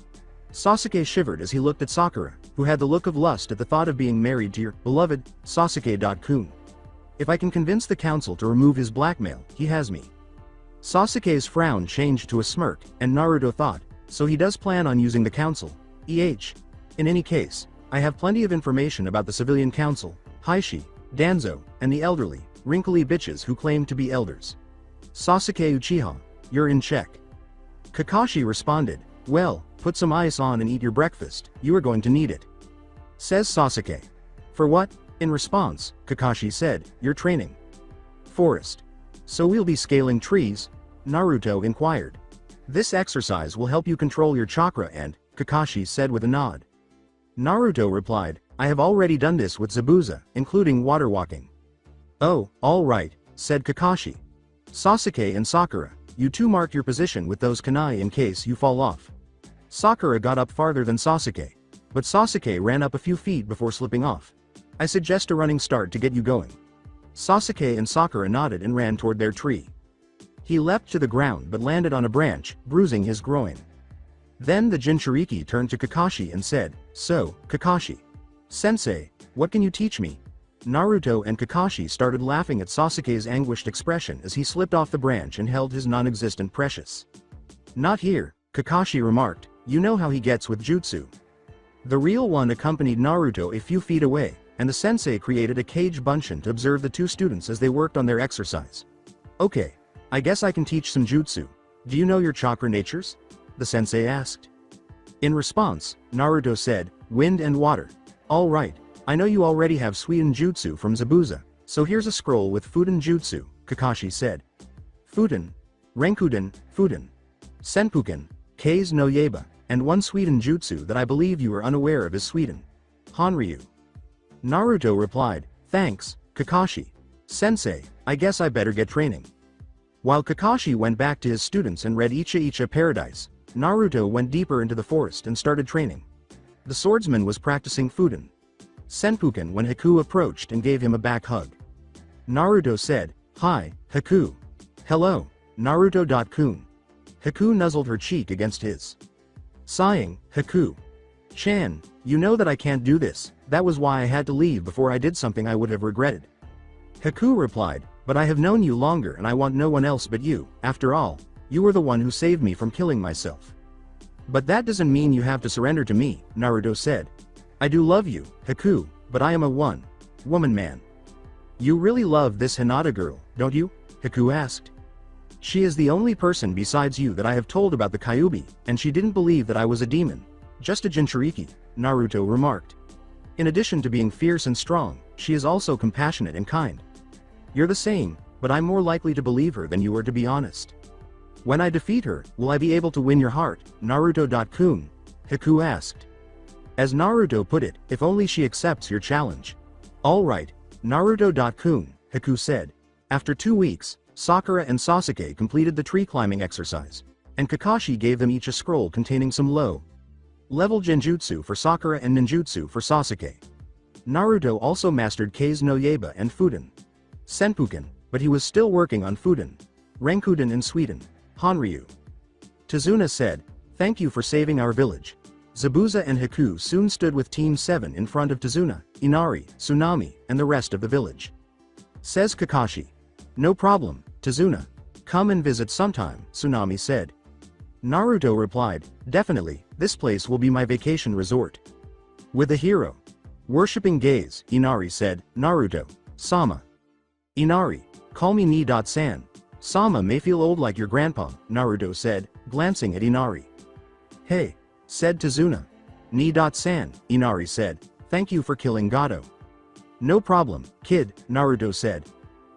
Sasuke shivered as he looked at Sakura, who had the look of lust at the thought of being married to your beloved Sasuke-kun. If I can convince the council to remove his blackmail, he has me. Sasuke's frown changed to a smirk, and Naruto thought, so he does plan on using the council. In any case, I have plenty of information about the civilian council, Heishi, Danzo, and the elderly, wrinkly bitches who claim to be elders. Sasuke Uchiha, you're in check. Kakashi responded, well, put some ice on and eat your breakfast, you are going to need it. Says Sasuke. For what? In response, Kakashi said, you're training. Forest. So we'll be scaling trees? Naruto inquired. This exercise will help you control your chakra and, Kakashi said with a nod. Naruto replied, I have already done this with Zabuza, including water walking. Oh, alright, said Kakashi. Sasuke and Sakura, you two mark your position with those kunai in case you fall off. Sakura got up farther than Sasuke, but Sasuke ran up a few feet before slipping off. I suggest a running start to get you going. Sasuke and Sakura nodded and ran toward their tree. He leapt to the ground but landed on a branch, bruising his groin. Then the Jinchuriki turned to Kakashi and said, so, Kakashi. Sensei, what can you teach me? Naruto and Kakashi started laughing at Sasuke's anguished expression as he slipped off the branch and held his non-existent precious. Not here, Kakashi remarked, you know how he gets with jutsu. The real one accompanied Naruto a few feet away, and the sensei created a cage bunchen to observe the 2 students as they worked on their exercise. Okay, I guess I can teach some jutsu. Do you know your chakra natures? The sensei asked. In response, Naruto said, wind and water. All right, I know you already have Suiden Jutsu from Zabuza, so here's a scroll with Fuden Jutsu, Kakashi said. Fuden, Renkuden, Fuden, Senpuken, Kei's no Yeba, and one Suiden Jutsu that I believe you are unaware of is Suiden. Hanryu. Naruto replied, thanks, Kakashi. Sensei, I guess I better get training. While Kakashi went back to his students and read Ichiraku Paradise, Naruto went deeper into the forest and started training. The swordsman was practicing Fuden. Senpuken when Haku approached and gave him a back hug. Naruto said, hi, Haku. Hello, Naruto.kun. Haku nuzzled her cheek against his. Sighing, Haku-chan, you know that I can't do this, that was why I had to leave before I did something I would have regretted. Haku replied, but I have known you longer and I want no one else but you, after all, you were the one who saved me from killing myself. But that doesn't mean you have to surrender to me, Naruto said. I do love you, Haku, but I am a one-woman man. You really love this Hinata girl, don't you? Haku asked. She is the only person besides you that I have told about the Kyuubi, and she didn't believe that I was a demon. Just a Jinchuriki, Naruto remarked. In addition to being fierce and strong, she is also compassionate and kind. You're the same, but I'm more likely to believe her than you are, to be honest. When I defeat her, will I be able to win your heart, Naruto-kun? Haku asked. As Naruto put it, if only she accepts your challenge. Alright, Naruto-kun, Haku said. After 2 weeks, Sakura and Sasuke completed the tree climbing exercise, and Kakashi gave them each a scroll containing some low-level genjutsu for Sakura and ninjutsu for Sasuke. Naruto also mastered Kei's no Yaiba and Fuden Senpuken, but he was still working on Fuden Renkuden in Sweden, Hanryu. Tazuna said, thank you for saving our village. Zabuza and Haku soon stood with Team 7 in front of Tazuna, Inari, Tsunami, and the rest of the village. Says Kakashi. No problem, Tazuna. Come and visit sometime, Tsunami said. Naruto replied, definitely, this place will be my vacation resort. With a hero. Worshipping gaze, Inari said, Naruto, Sama. Inari, call me Ni-san. Sama may feel old like your grandpa, Naruto said, glancing at Inari. Hey, said Tazuna. Ni-san, Inari said, thank you for killing Gato. No problem, kid, Naruto said.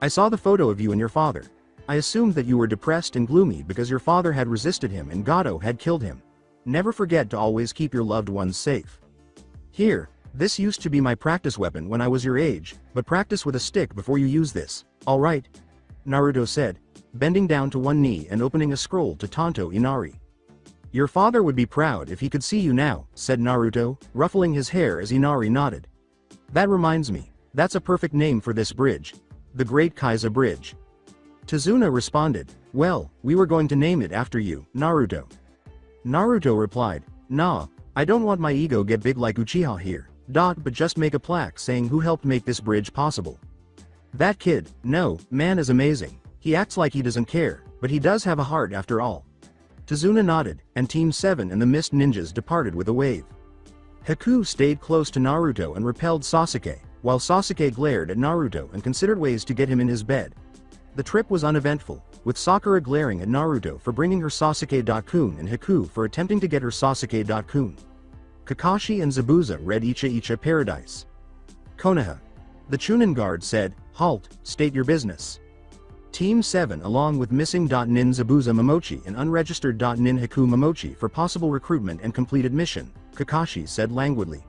I saw the photo of you and your father. I assumed that you were depressed and gloomy because your father had resisted him and Gato had killed him. Never forget to always keep your loved ones safe. Here, this used to be my practice weapon when I was your age, but practice with a stick before you use this, alright? Naruto said, bending down to one knee and opening a scroll to Tonto Inari. Your father would be proud if he could see you now, said Naruto, ruffling his hair as Inari nodded. That reminds me, that's a perfect name for this bridge. The Great Kaiza Bridge. Tazuna responded, well, we were going to name it after you, Naruto. Naruto replied, nah, I don't want my ego get big like Uchiha here, but just make a plaque saying who helped make this bridge possible. That kid, no, man is amazing, he acts like he doesn't care, but he does have a heart after all. Tazuna nodded, and Team 7 and the Mist Ninjas departed with a wave. Haku stayed close to Naruto and repelled Sasuke, while Sasuke glared at Naruto and considered ways to get him in his bed. The trip was uneventful, with Sakura glaring at Naruto for bringing her Sasuke-kun and Haku for attempting to get her Sasuke-kun. Kakashi and Zabuza read Icha Paradise. Konoha. The Chunin guard said, halt, state your business. Team 7 along with missing Nin Zabuza Momochi and unregistered Nin Haku Momochi for possible recruitment and completed mission, Kakashi said languidly.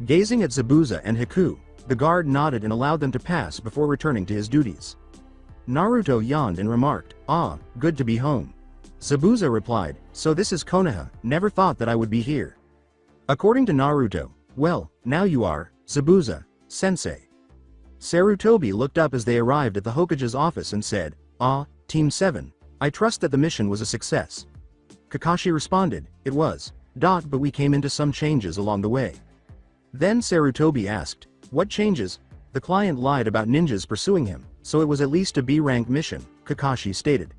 Gazing at Zabuza and Haku, the guard nodded and allowed them to pass before returning to his duties. Naruto yawned and remarked, ah, good to be home. Zabuza replied, so this is Konoha, never thought that I would be here. According to Naruto, well, now you are, Zabuza, sensei. Sarutobi looked up as they arrived at the Hokage's office and said, ah, Team 7, I trust that the mission was a success. Kakashi responded, it was, but we came into some changes along the way. Then Sarutobi asked, what changes? The client lied about ninjas pursuing him, so it was at least a B-rank mission, Kakashi stated.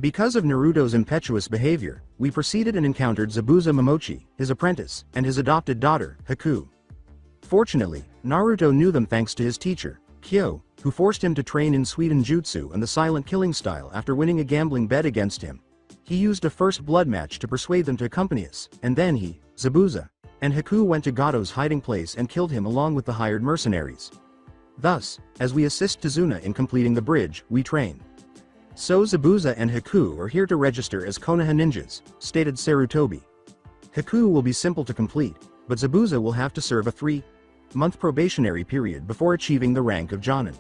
Because of Naruto's impetuous behavior, we proceeded and encountered Zabuza Momochi, his apprentice, and his adopted daughter, Haku. Fortunately, Naruto knew them thanks to his teacher, Kyo, who forced him to train in Sweden Jutsu and the silent killing style after winning a gambling bet against him. He used a first blood match to persuade them to accompany us, and then he, Zabuza, and Haku went to Gato's hiding place and killed him along with the hired mercenaries. Thus, as we assist Tazuna in completing the bridge, we train. So Zabuza and Haku are here to register as Konoha ninjas, stated Sarutobi. Haku will be simple to complete, but Zabuza will have to serve a 3-month probationary period before achieving the rank of Jonin.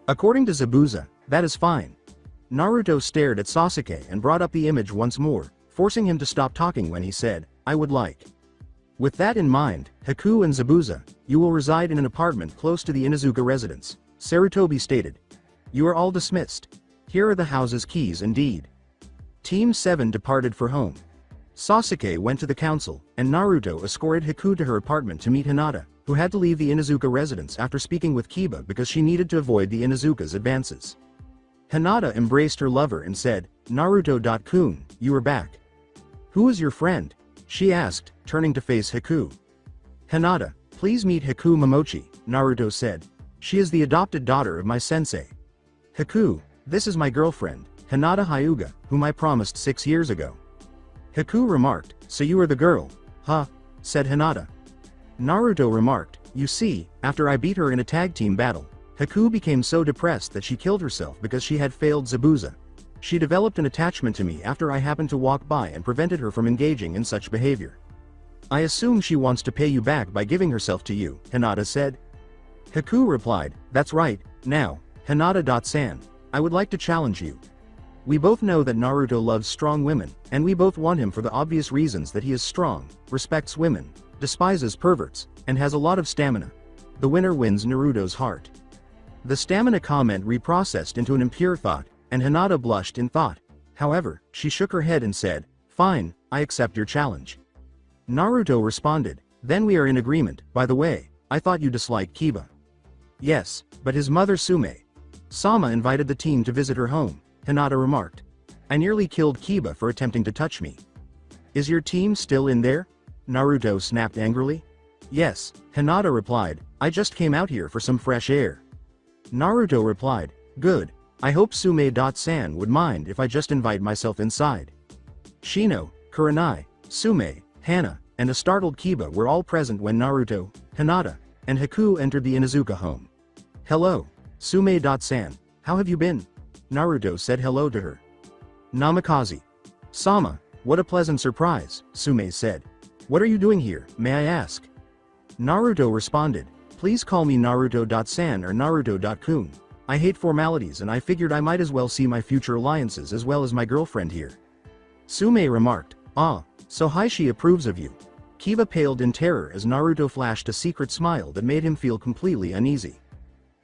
According to Zabuza, that is fine. Naruto stared at Sasuke and brought up the image once more, forcing him to stop talking when he said, I would like. With that in mind, Haku and Zabuza, you will reside in an apartment close to the Inuzuka residence, Sarutobi stated. You are all dismissed. Here are the house's keys indeed. Team 7 departed for home. Sasuke went to the council, and Naruto escorted Haku to her apartment to meet Hinata, who had to leave the Inuzuka residence after speaking with Kiba because she needed to avoid the Inuzuka's advances. Hinata embraced her lover and said, "Naruto-kun, you are back. Who is your friend?" she asked, turning to face Haku. "Hinata, please meet Haku Momochi," Naruto said. "She is the adopted daughter of my sensei. Haku, this is my girlfriend, Hinata Hyuga, whom I promised 6 years ago." Haku remarked, "So you are the girl, huh?" said Hinata. Naruto remarked, "You see, after I beat her in a tag team battle, Haku became so depressed that she killed herself because she had failed Zabuza. She developed an attachment to me after I happened to walk by and prevented her from engaging in such behavior. I assume she wants to pay you back by giving herself to you," Hinata said. Haku replied, "That's right. Now, Hinata-san, I would like to challenge you. We both know that Naruto loves strong women, and we both want him for the obvious reasons that he is strong, respects women, despises perverts, and has a lot of stamina. The winner wins Naruto's heart." The stamina comment reprocessed into an impure thought, and Hinata blushed in thought. However, she shook her head and said, "Fine, I accept your challenge." Naruto responded, "Then we are in agreement. By the way, I thought you disliked Kiba." "Yes, but his mother Sama invited the team to visit her home," Hinata remarked. "I nearly killed Kiba for attempting to touch me." "Is your team still in there?" Naruto snapped angrily. "Yes," Hinata replied, "I just came out here for some fresh air." Naruto replied, "Good. I hope Sume-san would mind if I just invite myself inside." Shino, Kurenai, Sume, Hana, and a startled Kiba were all present when Naruto, Hinata, and Haku entered the Inuzuka home. "Hello, Sume-san, how have you been?" Naruto said hello to her. "Namikaze. Sama, what a pleasant surprise," Sume said. "What are you doing here, may I ask?" Naruto responded, "Please call me Naruto-san or Naruto-kun. I hate formalities and I figured I might as well see my future alliances as well as my girlfriend here." Sume remarked, "Ah, so Heishi approves of you." Kiba paled in terror as Naruto flashed a secret smile that made him feel completely uneasy.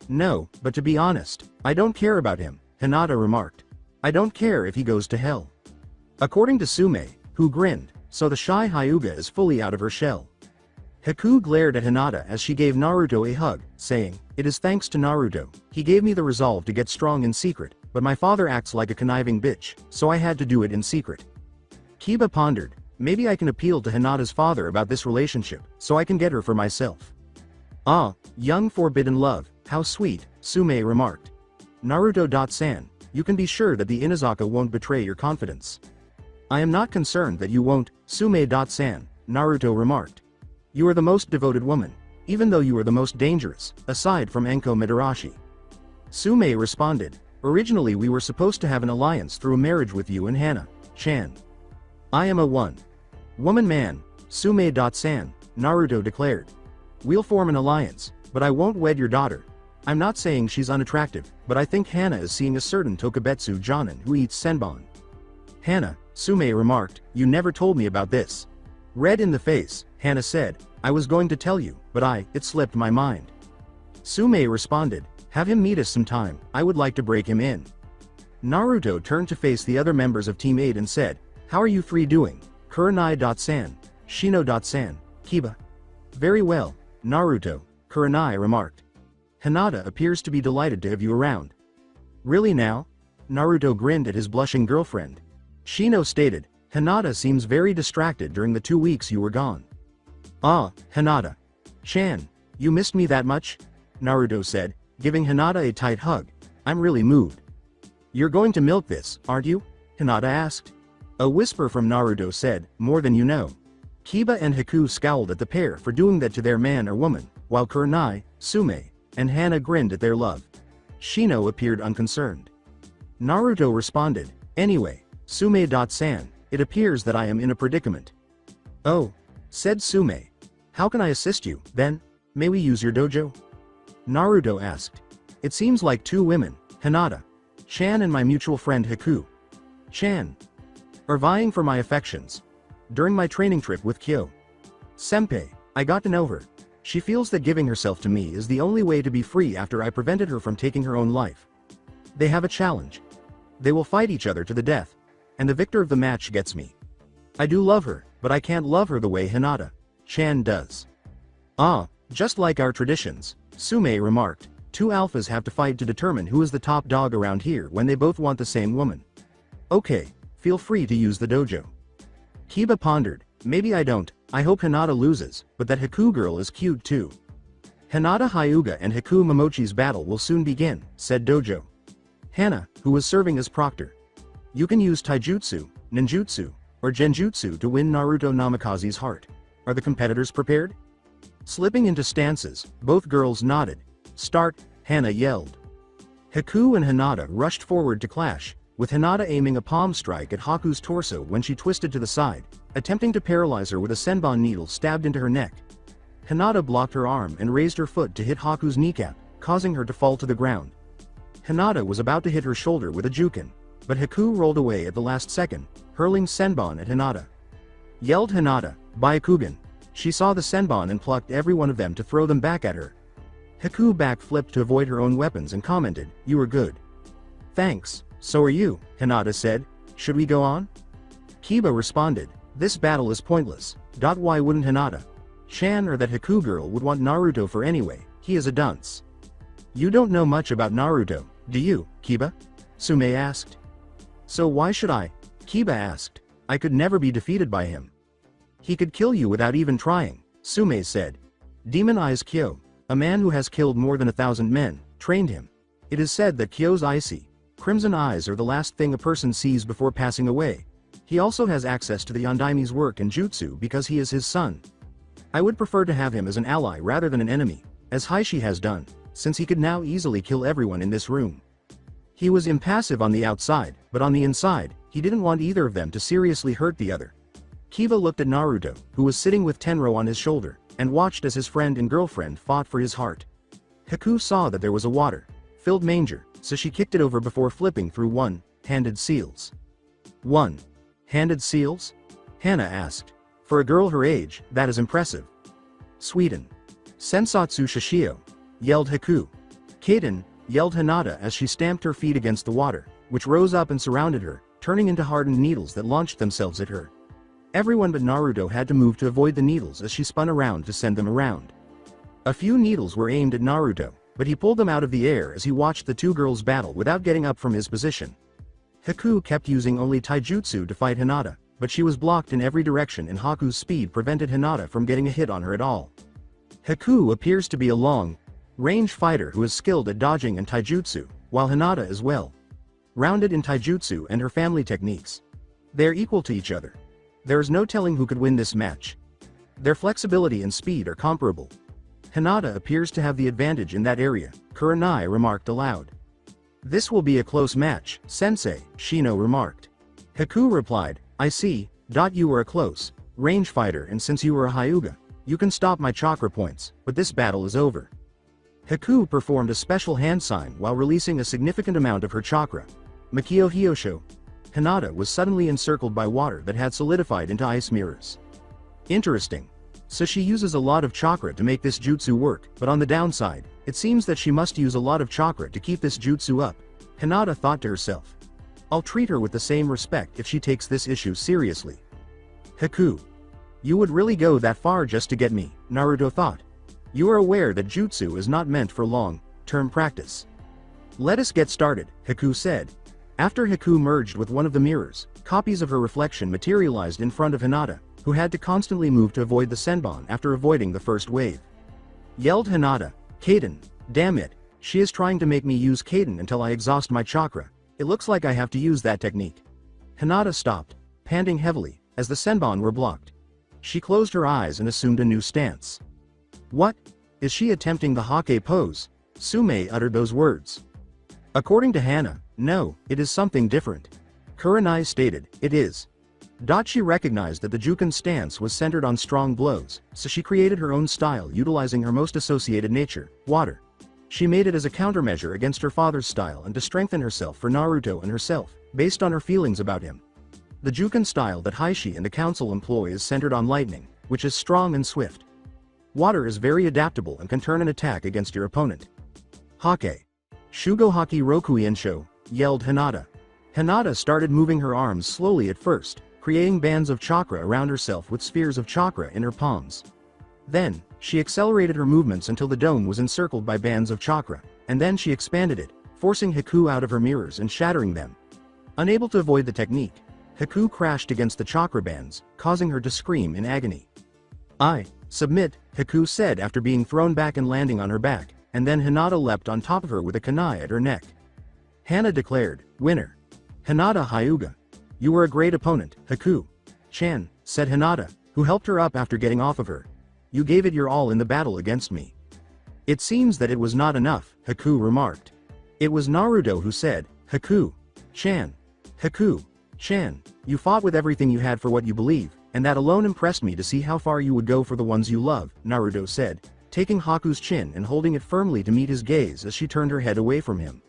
"No, but to be honest, I don't care about him," Hinata remarked. "I don't care if he goes to hell." According to Sume, who grinned, so the shy Hyuga is fully out of her shell. Haku glared at Hinata as she gave Naruto a hug, saying, "It is thanks to Naruto. He gave me the resolve to get strong in secret, but my father acts like a conniving bitch, so I had to do it in secret." Kiba pondered, "Maybe I can appeal to Hinata's father about this relationship, so I can get her for myself." "Ah, young forbidden love, how sweet," Sume remarked. "Naruto-san, you can be sure that the Inuzuka won't betray your confidence." "I am not concerned that you won't, Sume-san," Naruto remarked. "You are the most devoted woman, even though you are the most dangerous, aside from Enko Midarashi." Sume responded, "Originally we were supposed to have an alliance through a marriage with you and Hana-chan. I am a one-woman man, Sume-san," Naruto declared. "We'll form an alliance, but I won't wed your daughter. I'm not saying she's unattractive, but I think Hana is seeing a certain Tokubetsu Jonin who eats senbon." "Hana," Sume remarked, "you never told me about this." Red in the face, Hana said, "I was going to tell you, but it slipped my mind." Sume responded, "Have him meet us sometime, I would like to break him in." Naruto turned to face the other members of Team 8 and said, "How are you three doing? Kurenai-san, Shino-san, Kiba?" "Very well, Naruto," Kurenai remarked. "Hinata appears to be delighted to have you around." "Really now?" Naruto grinned at his blushing girlfriend. Shino stated, "Hinata seems very distracted during the 2 weeks you were gone." "Ah, Hinata-chan, you missed me that much?" Naruto said, giving Hinata a tight hug. "I'm really moved." "You're going to milk this, aren't you?" Hinata asked. A whisper from Naruto said, "More than you know." Kiba and Haku scowled at the pair for doing that to their man or woman, while Kurenai, Sume, and Hana grinned at their love. Shino appeared unconcerned. Naruto responded, "Anyway, Sume-san, it appears that I am in a predicament." "Oh," said Sume. "How can I assist you, then? May we use your dojo?" Naruto asked. "It seems like 2 women, Hinata-chan and my mutual friend Haku-chan, are vying for my affections. During my training trip with Kyo-senpai, I got to know her. She feels that giving herself to me is the only way to be free after I prevented her from taking her own life. They have a challenge. They will fight each other to the death, and the victor of the match gets me." I do love her, but I can't love her the way Hinata-chan does. Ah, just like our traditions, Sume remarked. Two alphas have to fight to determine who is the top dog around here when they both want the same woman. Okay, feel free to use the dojo. Kiba pondered, maybe I don't, I hope Hinata loses, but that Haku girl is cute too. Hinata Hyuga and Haku Momochi's battle will soon begin, said Dojo. Hana, who was serving as proctor. You can use taijutsu, ninjutsu, or genjutsu to win Naruto Namikaze's heart. Are the competitors prepared? Slipping into stances, both girls nodded. Start, Hana yelled. Haku and Hinata rushed forward to clash, with Hinata aiming a palm strike at Haku's torso when she twisted to the side, attempting to paralyze her with a senbon needle stabbed into her neck. Hinata blocked her arm and raised her foot to hit Haku's kneecap, causing her to fall to the ground. Hinata was about to hit her shoulder with a jukin, but Haku rolled away at the last second, hurling senbon at Hinata. Yelled Hinata, Byakugan. She saw the senbon and plucked every one of them to throw them back at her. Haku backflipped to avoid her own weapons and commented, "You were good." "Thanks, so are you," Hinata said. "Should we go on?" Kiba responded, "This battle is pointless. Why wouldn't Hinata-chan or that Haku girl would want Naruto for anyway, he is a dunce." "You don't know much about Naruto, do you, Kiba?" Sume asked. "So why should I?" Kiba asked. "I could never be defeated by him." "He could kill you without even trying," Sume said. Demon Eyes Kyo, a man who has killed more than 1,000 men, trained him. It is said that Kyo's icy, crimson eyes are the last thing a person sees before passing away. He also has access to the Yondaime's work and jutsu because he is his son. I would prefer to have him as an ally rather than an enemy, as Heishi has done, since he could now easily kill everyone in this room. He was impassive on the outside, but on the inside, he didn't want either of them to seriously hurt the other. Kiba looked at Naruto, who was sitting with Tenro on his shoulder, and watched as his friend and girlfriend fought for his heart. Haku saw that there was a water-filled manger, so she kicked it over before flipping through one-handed seals. One-handed seals? Hana asked. For a girl her age, that is impressive. Sweden. Sensatsu Shishio, yelled Haku. Kaden, yelled Hinata as she stamped her feet against the water, which rose up and surrounded her, turning into hardened needles that launched themselves at her. Everyone but Naruto had to move to avoid the needles as she spun around to send them around. A few needles were aimed at Naruto, but he pulled them out of the air as he watched the two girls battle without getting up from his position. Haku kept using only taijutsu to fight Hinata, but she was blocked in every direction and Haku's speed prevented Hinata from getting a hit on her at all. Haku appears to be a long-range fighter who is skilled at dodging and taijutsu, while Hinata is well-rounded in taijutsu and her family techniques. They are equal to each other. There is no telling who could win this match. Their flexibility and speed are comparable. Hinata appears to have the advantage in that area, Kurenai remarked aloud. This will be a close match, Sensei, Shino remarked. Haku replied, I see, you are a close range fighter and since you are a Hyuga, you can stop my chakra points, but this battle is over. Haku performed a special hand sign while releasing a significant amount of her chakra. Makio Hyosho. Hinata was suddenly encircled by water that had solidified into ice mirrors. Interesting. So she uses a lot of chakra to make this jutsu work, but on the downside, it seems that she must use a lot of chakra to keep this jutsu up. Hinata thought to herself. I'll treat her with the same respect if she takes this issue seriously. Haku. You would really go that far just to get me, Naruto thought. You are aware that jutsu is not meant for long-term practice. Let us get started, Haku said. After Haku merged with one of the mirrors, copies of her reflection materialized in front of Hinata, who had to constantly move to avoid the senbon after avoiding the first wave. Yelled Hinata, Kaden, damn it, she is trying to make me use Kaden until I exhaust my chakra. It looks like I have to use that technique. Hinata stopped, panting heavily, as the senbon were blocked. She closed her eyes and assumed a new stance. What? Is she attempting the Hake pose? Sume uttered those words. According to Hana, no, it is something different. Kurenai stated, it is. She recognized that the Juken stance was centered on strong blows, so she created her own style utilizing her most associated nature, water. She made it as a countermeasure against her father's style and to strengthen herself for Naruto and herself, based on her feelings about him. The Juken style that Heishi and the council employ is centered on lightning, which is strong and swift. Water is very adaptable and can turn an attack against your opponent. Hake. Shugo Haki Rokui Ensho, yelled Hinata. Hinata started moving her arms slowly at first, creating bands of chakra around herself with spheres of chakra in her palms. Then, she accelerated her movements until the dome was encircled by bands of chakra, and then she expanded it, forcing Haku out of her mirrors and shattering them. Unable to avoid the technique, Haku crashed against the chakra bands, causing her to scream in agony. "I submit," Haku said after being thrown back and landing on her back, and then Hinata leapt on top of her with a kunai at her neck. Hana declared, "Winner. Hinata Hyuga. You were a great opponent, Haku-chan," said Hinata, who helped her up after getting off of her. "You gave it your all in the battle against me." "It seems that it was not enough," Haku remarked. It was Naruto who said, "Haku-chan. Haku-chan, you fought with everything you had for what you believe, and that alone impressed me to see how far you would go for the ones you love," Naruto said, taking Haku's chin and holding it firmly to meet his gaze as she turned her head away from him.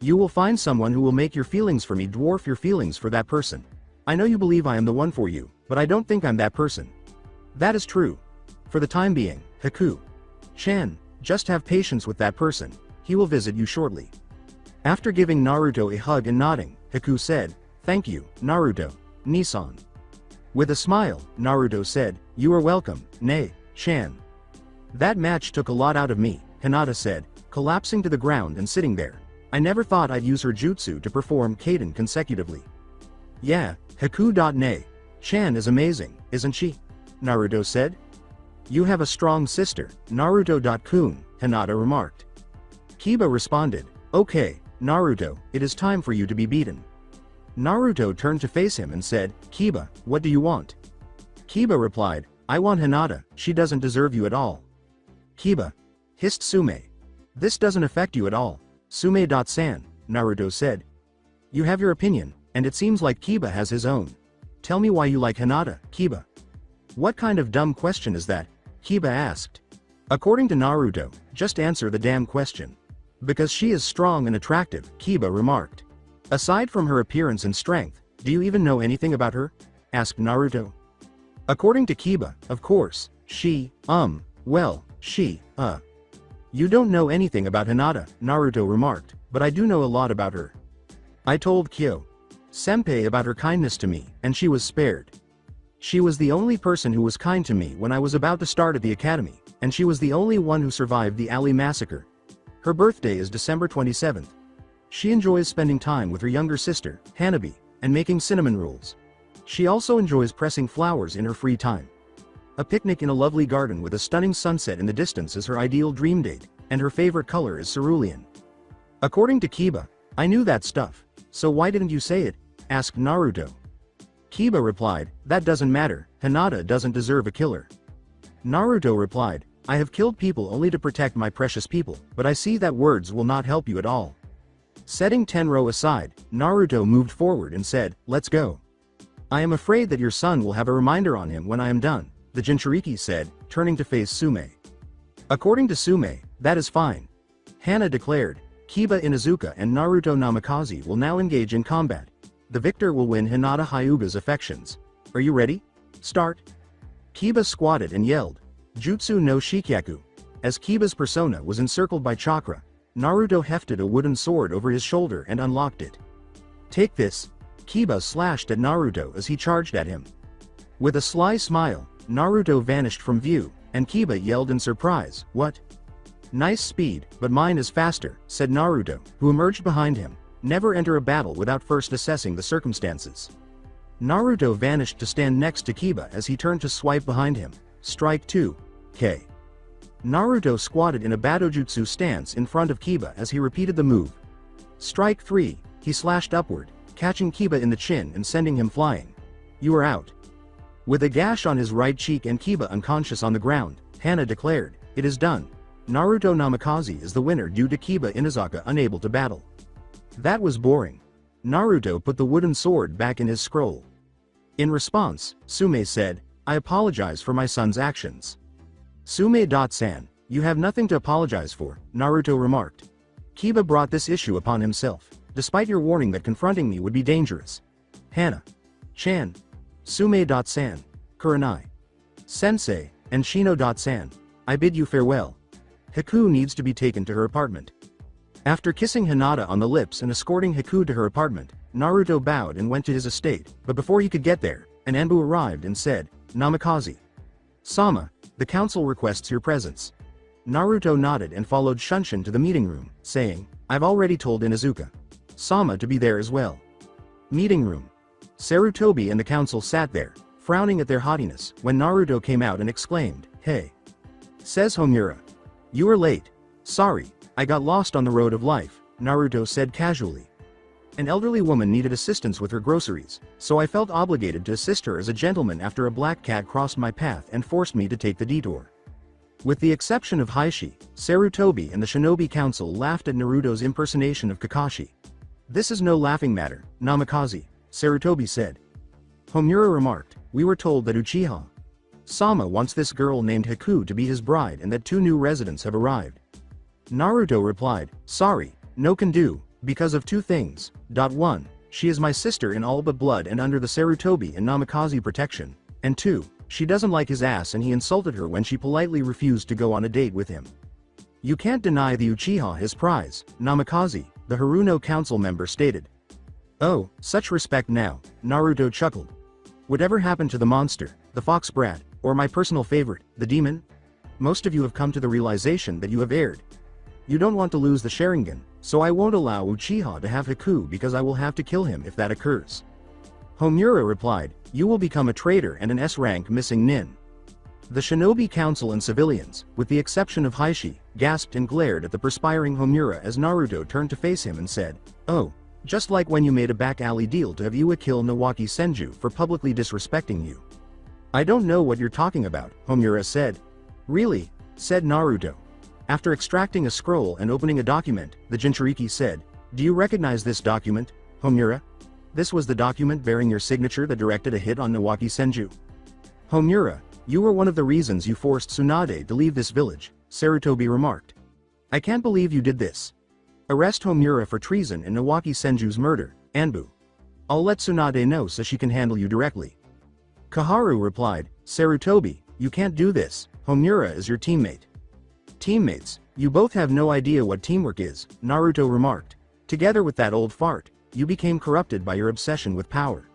"You will find someone who will make your feelings for me dwarf your feelings for that person. I know you believe I am the one for you, but I don't think I'm that person." "That is true. For the time being, Haku-chan, just have patience with that person, he will visit you shortly." After giving Naruto a hug and nodding, Haku said, "Thank you, Naruto, Nisan." With a smile, Naruto said, "You are welcome, Ne-chan." "That match took a lot out of me," Hinata said, collapsing to the ground and sitting there. "I never thought I'd use her jutsu to perform Kaden consecutively." "Yeah, Haku.Ne-chan is amazing, isn't she?" Naruto said. "You have a strong sister, Naruto.kun, Hinata remarked. Kiba responded, "Okay, Naruto, it is time for you to be beaten." Naruto turned to face him and said, "Kiba, what do you want?" Kiba replied, "I want Hinata, she doesn't deserve you at all." "Kiba," hissed Sume. "This doesn't affect you at all, Sume.san, Naruto said. "You have your opinion, and it seems like Kiba has his own. Tell me why you like Hinata, Kiba." "What kind of dumb question is that?" Kiba asked. According to Naruto, just answer the damn question. "Because she is strong and attractive," Kiba remarked. "Aside from her appearance and strength, do you even know anything about her?" asked Naruto. According to Kiba, of course, she, You don't know anything about Hinata, Naruto remarked, "but I do know a lot about her. I told Kyo-senpai about her kindness to me, and she was spared. She was the only person who was kind to me when I was about to start at the academy, and she was the only one who survived the alley massacre. Her birthday is December 27th. She enjoys spending time with her younger sister, Hanabi, and making cinnamon rolls. She also enjoys pressing flowers in her free time. A picnic in a lovely garden with a stunning sunset in the distance is her ideal dream date, and her favorite color is cerulean." According to Kiba, "I knew that stuff, so why didn't you say it?" asked Naruto. Kiba replied, "That doesn't matter, Hinata doesn't deserve a killer." Naruto replied, "I have killed people only to protect my precious people, but I see that words will not help you at all." Setting Tenro aside, Naruto moved forward and said, "Let's go. I am afraid that your son will have a reminder on him when I am done," the Jinchuriki said, turning to face Sume. According to Sume, "That is fine." Hana declared, "Kiba Inuzuka and Naruto Namikaze will now engage in combat. The victor will win Hinata Hyuga's affections. Are you ready? Start." Kiba squatted and yelled, "Jutsu no Shikyaku." As Kiba's persona was encircled by chakra, Naruto hefted a wooden sword over his shoulder and unlocked it. "Take this." Kiba slashed at Naruto as he charged at him. With a sly smile, Naruto vanished from view, and Kiba yelled in surprise, "What?" "Nice speed, but mine is faster," said Naruto, who emerged behind him. "Never enter a battle without first assessing the circumstances." Naruto vanished to stand next to Kiba as he turned to swipe behind him. Strike 2. K. Naruto squatted in a Batojutsu stance in front of Kiba as he repeated the move. Strike 3, he slashed upward, catching Kiba in the chin and sending him flying. "You are out." With a gash on his right cheek and Kiba unconscious on the ground, Hana declared, "It is done. Naruto Namikaze is the winner due to Kiba Inazaka unable to battle." That was boring. Naruto put the wooden sword back in his scroll. In response, Sume said, "I apologize for my son's actions." Sume.san, "You have nothing to apologize for," Naruto remarked. "Kiba brought this issue upon himself, despite your warning that confronting me would be dangerous." Hana-chan, Sume.san, Kurenai Sensei, and Shino.san, "I bid you farewell. Haku needs to be taken to her apartment." After kissing Hinata on the lips and escorting Haku to her apartment, Naruto bowed and went to his estate, but before he could get there, an Anbu arrived and said, "Namikaze Sama, the council requests your presence." Naruto nodded and followed Shunshin to the meeting room, saying, "I've already told Inuzuka Sama to be there as well." Meeting room. Sarutobi and the council sat there, frowning at their haughtiness, when Naruto came out and exclaimed, "Hey!" Says Homura. "You are late." "Sorry, I got lost on the road of life," Naruto said casually. An elderly woman needed assistance with her groceries, so I felt obligated to assist her as a gentleman after a black cat crossed my path and forced me to take the detour. With the exception of Heishi, Sarutobi and the Shinobi Council laughed at Naruto's impersonation of Kakashi. "This is no laughing matter, Namikaze," Sarutobi said. Homura remarked, "We were told that Uchiha Sama wants this girl named Haku to be his bride and that 2 new residents have arrived." Naruto replied, "Sorry, no can do, because of 2 things. 1. She is my sister in all but blood and under the Sarutobi and Namikaze protection, and 2. She doesn't like his ass and he insulted her when she politely refused to go on a date with him. You can't deny the Uchiha his prize, Namikaze," the Haruno council member stated. "Oh, such respect now," Naruto chuckled. "Whatever happened to the monster, the fox brat, or my personal favorite, the demon? Most of you have come to the realization that you have erred. You don't want to lose the Sharingan, so I won't allow Uchiha to have Haku because I will have to kill him if that occurs." Homura replied, "You will become a traitor and an S-rank missing nin." The Shinobi Council and civilians, with the exception of Heishi, gasped and glared at the perspiring Homura as Naruto turned to face him and said, "Oh, just like when you made a back alley deal to have Iwa kill Nawaki Senju for publicly disrespecting you." "I don't know what you're talking about," Homura said. "Really?" said Naruto. After extracting a scroll and opening a document, the Jinchuriki said, "Do you recognize this document, Homura? This was the document bearing your signature that directed a hit on Nawaki Senju." "Homura, you were one of the reasons you forced Tsunade to leave this village," Sarutobi remarked. "I can't believe you did this. Arrest Homura for treason in Nawaki Senju's murder, Anbu. I'll let Tsunade know so she can handle you directly." Kaharu replied, "Sarutobi, you can't do this, Homura is your teammate." "Teammates, you both have no idea what teamwork is," Naruto remarked. "Together with that old fart, you became corrupted by your obsession with power."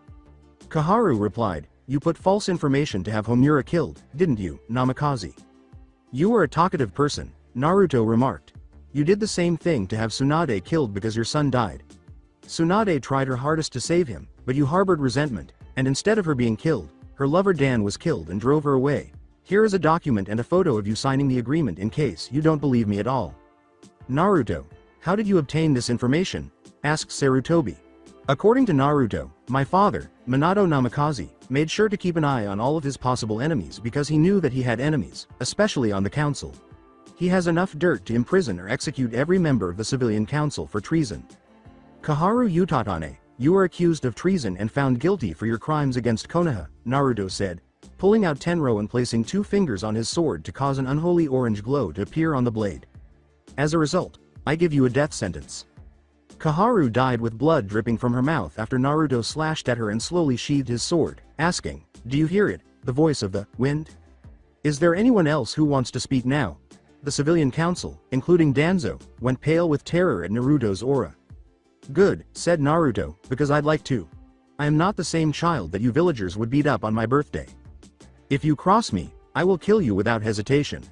Kaharu replied, "You put false information to have Homura killed, didn't you, Namikaze?" "You were a talkative person," Naruto remarked. "You did the same thing to have Tsunade killed because your son died. Tsunade tried her hardest to save him, but you harbored resentment, and instead of her being killed, her lover Dan was killed and drove her away. Here is a document and a photo of you signing the agreement in case you don't believe me at all." "Naruto, how did you obtain this information?" asked Sarutobi. "According to Naruto, my father, Minato Namikaze, made sure to keep an eye on all of his possible enemies because he knew that he had enemies, especially on the council. He has enough dirt to imprison or execute every member of the civilian council for treason." "Kaharu Utatane, you are accused of treason and found guilty for your crimes against Konoha," Naruto said, pulling out Tenro and placing 2 fingers on his sword to cause an unholy orange glow to appear on the blade. "As a result, I give you a death sentence." Kaharu died with blood dripping from her mouth after Naruto slashed at her and slowly sheathed his sword, asking, "Do you hear it, the voice of the wind? Is there anyone else who wants to speak now?" The civilian council, including Danzo, went pale with terror at Naruto's aura. "Good," said Naruto, "because I'd like to. I am not the same child that you villagers would beat up on my birthday. If you cross me, I will kill you without hesitation.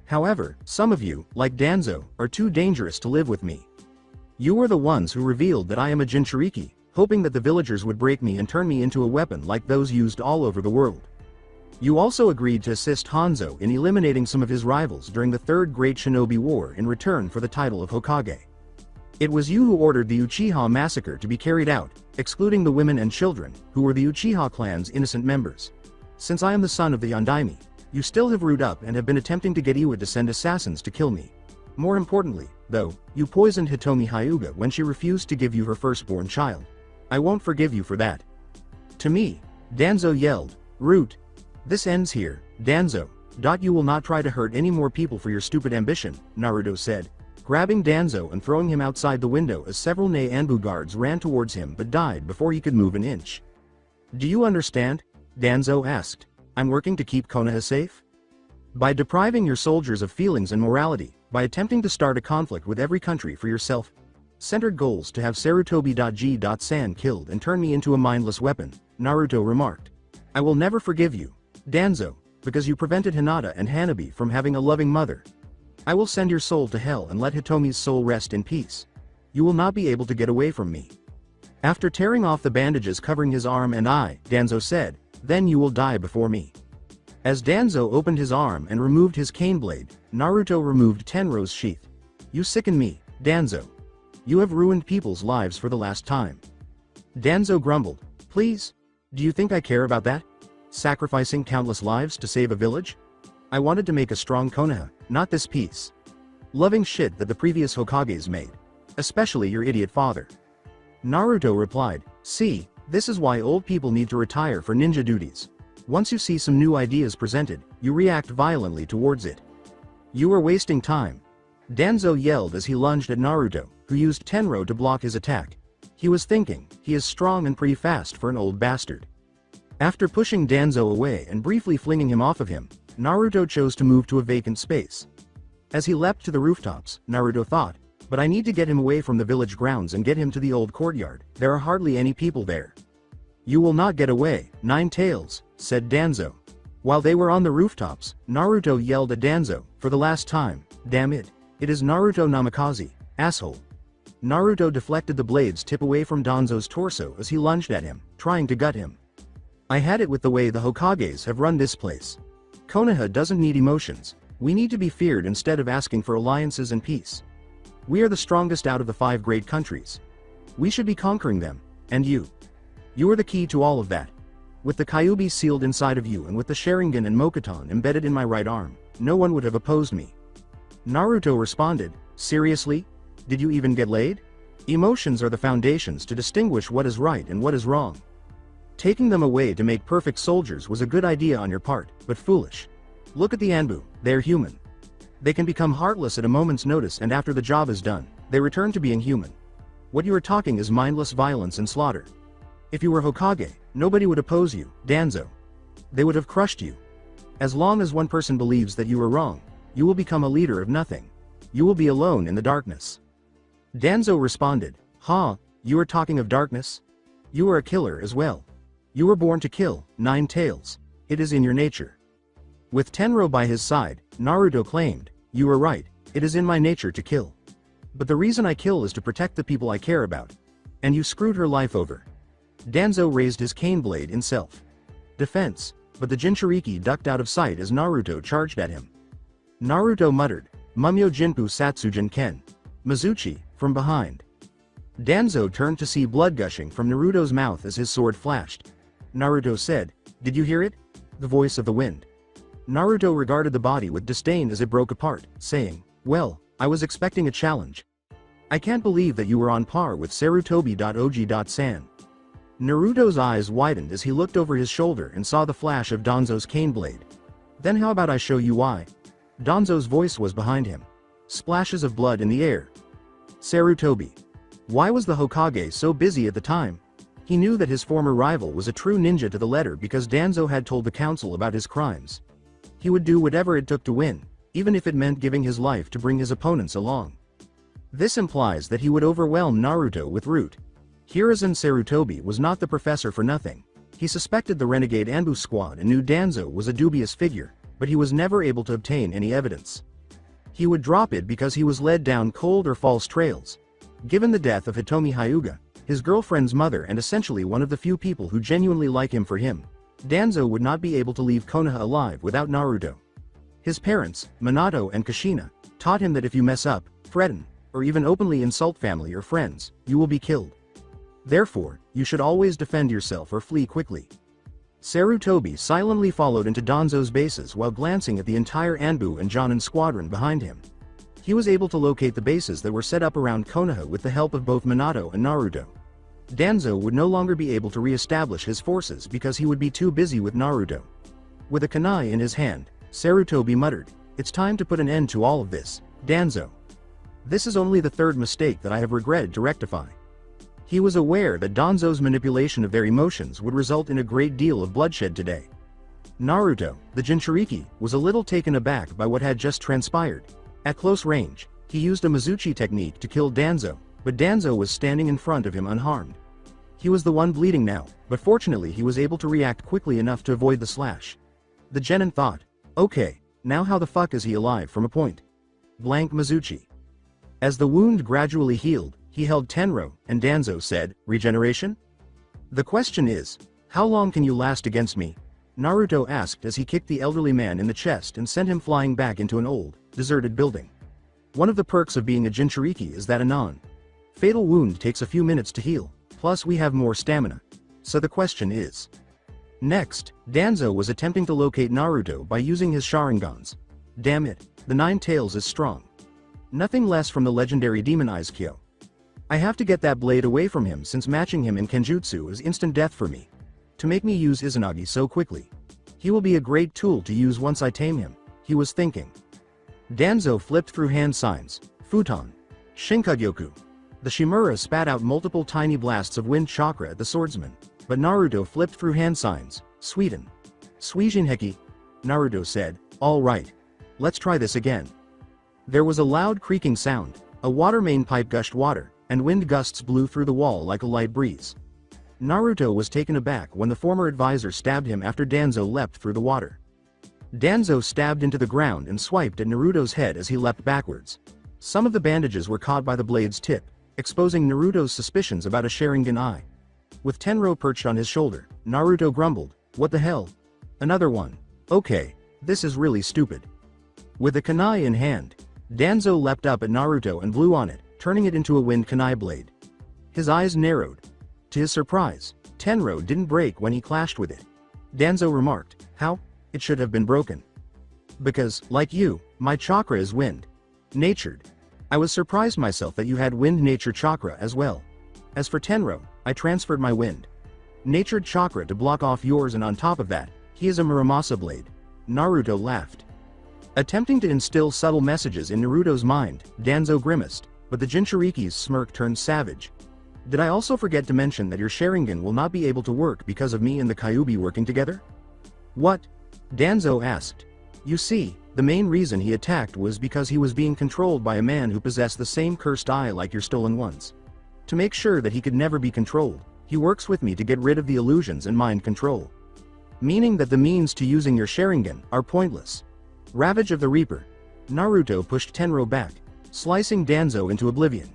However, some of you, like Danzo, are too dangerous to live with me. You were the ones who revealed that I am a Jinchuriki, hoping that the villagers would break me and turn me into a weapon like those used all over the world. You also agreed to assist Hanzo in eliminating some of his rivals during the Third Great Shinobi War in return for the title of Hokage. It was you who ordered the Uchiha massacre to be carried out, excluding the women and children, who were the Uchiha clan's innocent members. Since I am the son of the Yondaime, you still have rooted up and have been attempting to get Iwa to send assassins to kill me. More importantly, though, you poisoned Hitomi Hyuga when she refused to give you her firstborn child. I won't forgive you for that." To me, Danzo yelled, "Root! This ends here, Danzo. You will not try to hurt any more people for your stupid ambition," Naruto said, grabbing Danzo and throwing him outside the window as several Nei Anbu guards ran towards him but died before he could move an inch. "Do you understand?" Danzo asked. "I'm working to keep Konoha safe? By depriving your soldiers of feelings and morality, by attempting to start a conflict with every country for yourself. Centered goals to have Sarutobi.G.San killed and turn me into a mindless weapon, Naruto remarked. I will never forgive you, Danzo, because you prevented Hinata and Hanabi from having a loving mother. I will send your soul to hell and let Hitomi's soul rest in peace. You will not be able to get away from me. After tearing off the bandages covering his arm and eye, Danzo said, then you will die before me. As Danzo opened his arm and removed his cane blade, Naruto removed Tenro's sheath. You sicken me, Danzo. You have ruined people's lives for the last time. Danzo grumbled, please? Do you think I care about that? Sacrificing countless lives to save a village? I wanted to make a strong Konoha, not this piece. Loving shit that the previous Hokages made. Especially your idiot father. Naruto replied, see, this is why old people need to retire for ninja duties. Once you see some new ideas presented, you react violently towards it. You are wasting time. Danzo yelled as he lunged at Naruto, who used Tenro to block his attack. He was thinking, he is strong and pretty fast for an old bastard. After pushing Danzo away and briefly flinging him off of him, Naruto chose to move to a vacant space. As he leapt to the rooftops, Naruto thought, but I need to get him away from the village grounds and get him to the old courtyard. There are hardly any people there. You will not get away, Nine Tails, said Danzo. While they were on the rooftops, Naruto yelled at Danzo, for the last time, damn it. It is Naruto Namikaze, asshole. Naruto deflected the blade's tip away from Danzo's torso as he lunged at him, trying to gut him. I had it with the way the Hokages have run this place. Konoha doesn't need emotions. We need to be feared instead of asking for alliances and peace. We are the strongest out of the 5 great countries. We should be conquering them, and you. You are the key to all of that. With the Kyuubi sealed inside of you and with the Sharingan and Mokuton embedded in my right arm, no one would have opposed me. Naruto responded, seriously? Did you even get laid? Emotions are the foundations to distinguish what is right and what is wrong. Taking them away to make perfect soldiers was a good idea on your part, but foolish. Look at the Anbu, they're human. They can become heartless at a moment's notice and after the job is done, they return to being human. What you are talking is mindless violence and slaughter. If you were Hokage, nobody would oppose you, Danzo. They would have crushed you. As long as one person believes that you are wrong, you will become a leader of nothing. You will be alone in the darkness. Danzo responded, huh, you are talking of darkness? You are a killer as well. You were born to kill, Nine Tails. It is in your nature. With Tenro by his side, Naruto claimed, you are right, it is in my nature to kill. But the reason I kill is to protect the people I care about. And you screwed her life over. Danzo raised his cane blade in self-defense, but the Jinchuriki ducked out of sight as Naruto charged at him. Naruto muttered, Mumyo Jinpu Satsujin Ken. Mizuchi, from behind. Danzo turned to see blood gushing from Naruto's mouth as his sword flashed. Naruto said, did you hear it? The voice of the wind. Naruto regarded the body with disdain as it broke apart, saying, well, I was expecting a challenge. I can't believe that you were on par with Sarutobi.Og.San. Naruto's eyes widened as he looked over his shoulder and saw the flash of Danzo's cane blade. Then how about I show you why? Danzo's voice was behind him. Splashes of blood in the air. Sarutobi. Why was the Hokage so busy at the time? He knew that his former rival was a true ninja to the letter because Danzo had told the council about his crimes. He would do whatever it took to win, even if it meant giving his life to bring his opponents along. This implies that he would overwhelm Naruto with root. Hiruzen Sarutobi was not the professor for nothing. He suspected the renegade Anbu squad and knew Danzo was a dubious figure, but he was never able to obtain any evidence. He would drop it because he was led down cold or false trails. Given the death of Hitomi Hyuga, his girlfriend's mother and essentially one of the few people who genuinely like him for him, Danzo would not be able to leave Konoha alive without Naruto. His parents, Minato and Kushina, taught him that if you mess up, threaten, or even openly insult family or friends, you will be killed. Therefore, you should always defend yourself or flee quickly. Sarutobi silently followed into Danzo's bases while glancing at the entire Anbu and Jonin squadron behind him. He was able to locate the bases that were set up around Konoha with the help of both Minato and Naruto. Danzo would no longer be able to re-establish his forces because he would be too busy with Naruto. With a kunai in his hand, Sarutobi muttered, it's time to put an end to all of this, Danzo. This is only the third mistake that I have regretted to rectify. He was aware that Danzo's manipulation of their emotions would result in a great deal of bloodshed today. Naruto, the Jinchuriki, was a little taken aback by what had just transpired. At close range, he used a Mizuchi technique to kill Danzo, but Danzo was standing in front of him unharmed. He was the one bleeding now, but fortunately he was able to react quickly enough to avoid the slash. The genin thought, okay, now how the fuck is he alive from a point blank Mizuchi. As the wound gradually healed, he held Tenro, and Danzo said, regeneration? The question is, how long can you last against me? Naruto asked as he kicked the elderly man in the chest and sent him flying back into an old, deserted building. One of the perks of being a Jinchuriki is that a non-fatal wound takes a few minutes to heal, plus we have more stamina. So the question is. Next, Danzo was attempting to locate Naruto by using his Sharingans. Damn it, the Nine Tails is strong. Nothing less from the legendary Demon Eyes Kyo. I have to get that blade away from him since matching him in Kenjutsu is instant death for me. To make me use Izanagi so quickly. He will be a great tool to use once I tame him, he was thinking. Danzo flipped through hand signs, Futon, Shinkagyoku. The Shimura spat out multiple tiny blasts of wind chakra at the swordsman, but Naruto flipped through hand signs, Sweden. Suijinheki. Naruto said, alright. Let's try this again. There was a loud creaking sound, a water main pipe gushed water, and wind gusts blew through the wall like a light breeze. Naruto was taken aback when the former advisor stabbed him after Danzo leapt through the water. Danzo stabbed into the ground and swiped at Naruto's head as he leapt backwards. Some of the bandages were caught by the blade's tip, exposing Naruto's suspicions about a Sharingan eye. With Tenro perched on his shoulder, Naruto grumbled, what the hell? Another one. Okay, this is really stupid. With a kunai in hand, Danzo leapt up at Naruto and blew on it, turning it into a wind kunai blade. His eyes narrowed. To his surprise, Tenro didn't break when he clashed with it. Danzo remarked, how? It should have been broken. Because, like you, my chakra is wind. Natured. I was surprised myself that you had wind nature chakra as well. As for Tenro, I transferred my wind natured chakra to block off yours, and on top of that, he is a Muramasa blade. Naruto laughed. Attempting to instill subtle messages in Naruto's mind, Danzo grimaced, but the Jinchuriki's smirk turned savage. Did I also forget to mention that your Sharingan will not be able to work because of me and the Kyuubi working together? What? Danzo asked. You see, the main reason he attacked was because he was being controlled by a man who possessed the same cursed eye like your stolen ones. To make sure that he could never be controlled, he works with me to get rid of the illusions and mind control. Meaning that the means to using your Sharingan are pointless. Ravage of the Reaper. Naruto pushed Tenro back, slicing Danzo into oblivion.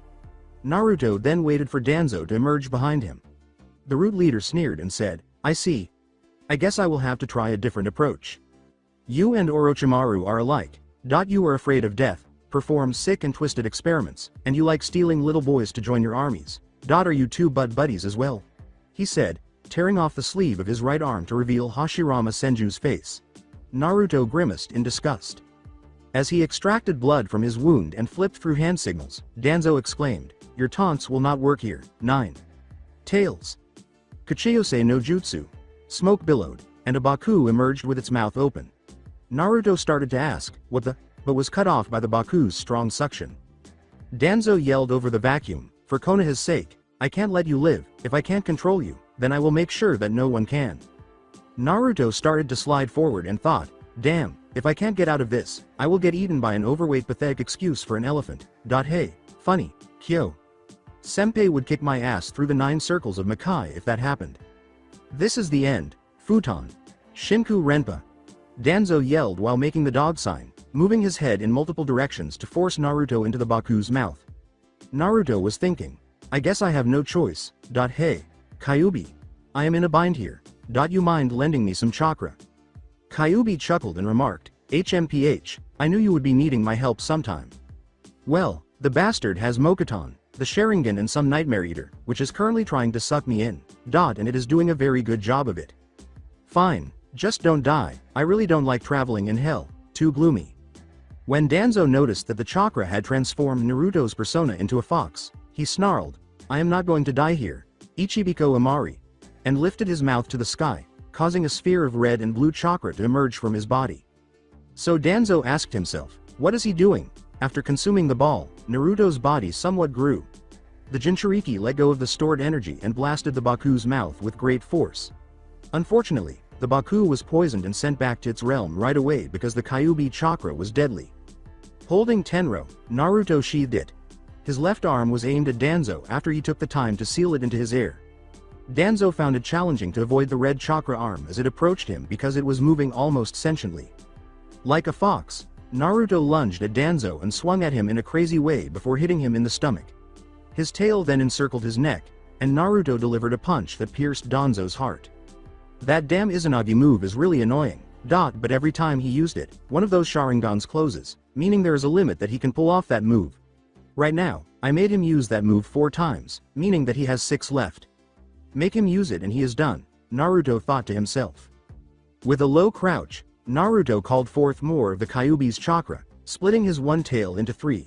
Naruto then waited for Danzo to emerge behind him. The root leader sneered and said, I see. I guess I will have to try a different approach. You and Orochimaru are alike. You are afraid of death, perform sick and twisted experiments, and you like stealing little boys to join your armies. Are you two buddies as well? He said, tearing off the sleeve of his right arm to reveal Hashirama Senju's face. Naruto grimaced in disgust. As he extracted blood from his wound and flipped through hand signals, Danzo exclaimed, your taunts will not work here. 9. Tails. Kachiyose no Jutsu. Smoke billowed, and a Baku emerged with its mouth open. Naruto started to ask, what the, but was cut off by the Baku's strong suction. Danzo yelled over the vacuum, for Konoha's sake, I can't let you live. If I can't control you, then I will make sure that no one can. Naruto started to slide forward and thought, damn, if I can't get out of this, I will get eaten by an overweight pathetic excuse for an elephant. Hey, funny, Kyo. Senpai would kick my ass through the 9 circles of Makai if that happened. This is the end, Futon. Shinku Renpa. Danzo yelled while making the dog sign, moving his head in multiple directions to force Naruto into the Baku's mouth. Naruto was thinking, I guess I have no choice. Hey, Kyuubi. I am in a bind here. You mind lending me some chakra? Kyuubi chuckled and remarked, HMPH, I knew you would be needing my help sometime. Well, the bastard has Mokuton, the Sharingan and some Nightmare Eater, which is currently trying to suck me in. And it is doing a very good job of it. Fine, just don't die, I really don't like traveling in hell, too gloomy. When Danzo noticed that the chakra had transformed Naruto's persona into a fox, he snarled, I am not going to die here, Ichibiko Amari, and lifted his mouth to the sky, causing a sphere of red and blue chakra to emerge from his body. So Danzo asked himself, what is he doing? After consuming the ball, Naruto's body somewhat grew. The Jinchuriki let go of the stored energy and blasted the Baku's mouth with great force. Unfortunately, the Baku was poisoned and sent back to its realm right away because the Kyuubi chakra was deadly. Holding Tenro, Naruto sheathed it. His left arm was aimed at Danzo after he took the time to seal it into his air. Danzo found it challenging to avoid the red chakra arm as it approached him because it was moving almost sentiently. Like a fox, Naruto lunged at Danzo and swung at him in a crazy way before hitting him in the stomach. His tail then encircled his neck, and Naruto delivered a punch that pierced Danzo's heart. That damn Izanagi move is really annoying, but every time he used it, one of those Sharingans closes, meaning there is a limit that he can pull off that move. Right now, I made him use that move 4 times, meaning that he has 6 left. Make him use it and he is done, Naruto thought to himself. With a low crouch, Naruto called forth more of the Kyuubi's chakra, splitting his one tail into 3.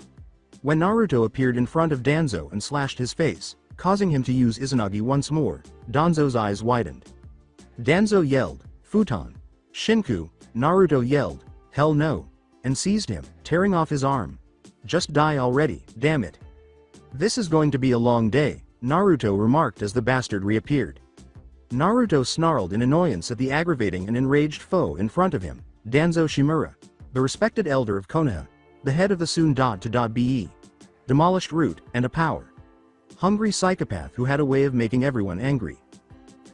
When Naruto appeared in front of Danzo and slashed his face, causing him to use Izanagi once more, Danzo's eyes widened. Danzo yelled, "Futon! Shinku!" Naruto yelled, "Hell no!" and seized him, tearing off his arm. "Just die already, damn it. This is going to be a long day," Naruto remarked as the bastard reappeared. Naruto snarled in annoyance at the aggravating and enraged foe in front of him, Danzo Shimura, the respected elder of Konoha, the head of the soon-to-be demolished root, and a power-hungry psychopath who had a way of making everyone angry.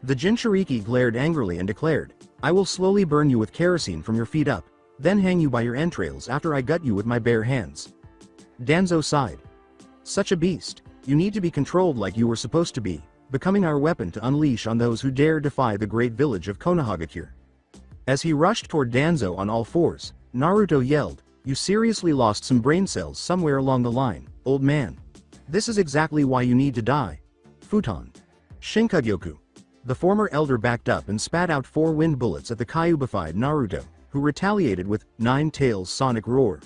The Jinchuriki glared angrily and declared, "I will slowly burn you with kerosene from your feet up, then hang you by your entrails after I gut you with my bare hands." Danzo sighed. "Such a beast, you need to be controlled like you were supposed to be, becoming our weapon to unleash on those who dare defy the great village of Konohagakure." As he rushed toward Danzo on all fours, Naruto yelled, "You seriously lost some brain cells somewhere along the line, old man. This is exactly why you need to die. Futon. Shinkugyoku." The former elder backed up and spat out 4 wind bullets at the Kyuubified Naruto, who retaliated with Nine Tails Sonic Roar.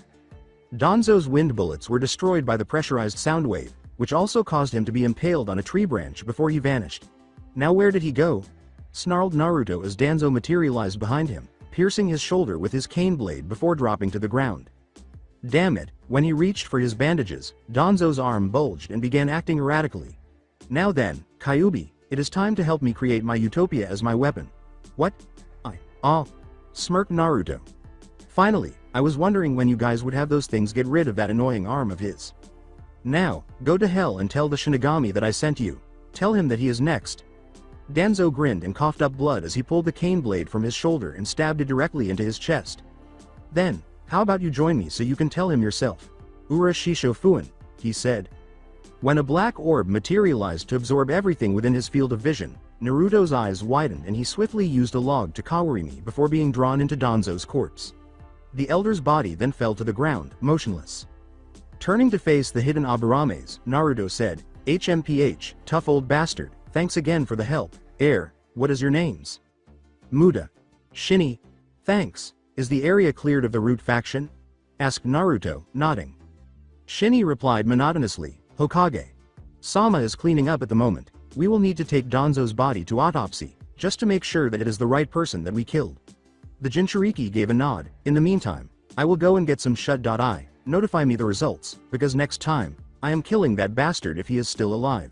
Danzo's wind bullets were destroyed by the pressurized sound wave, which also caused him to be impaled on a tree branch before he vanished. "Now where did he go?" snarled Naruto as Danzo materialized behind him, piercing his shoulder with his cane blade before dropping to the ground. Damn it, when he reached for his bandages, Danzo's arm bulged and began acting erratically. "Now then, Kyuubi, it is time to help me create my utopia as my weapon." "What? Smirked Naruto. "Finally, I was wondering when you guys would have those things get rid of that annoying arm of his. Now, go to hell and tell the Shinigami that I sent you. Tell him that he is next." Danzo grinned and coughed up blood as he pulled the cane blade from his shoulder and stabbed it directly into his chest. "Then, how about you join me so you can tell him yourself? Ura Shisho Fuin," he said. When a black orb materialized to absorb everything within his field of vision, Naruto's eyes widened and he swiftly used a log to Kawarimi before being drawn into Danzo's corpse. The elder's body then fell to the ground, motionless. Turning to face the hidden Aburames, Naruto said, "HMPH, tough old bastard, thanks again for the help. What is your names?" "Muda. Shinny. Thanks. Is the area cleared of the root faction?" asked Naruto, nodding. Shinny replied monotonously, "Hokage. Sama is cleaning up at the moment. We will need to take Danzo's body to autopsy, just to make sure that it is the right person that we killed." The Jinchuriki gave a nod. "In the meantime, I will go and get some shut-eye. Notify me the results, because next time, I am killing that bastard if he is still alive."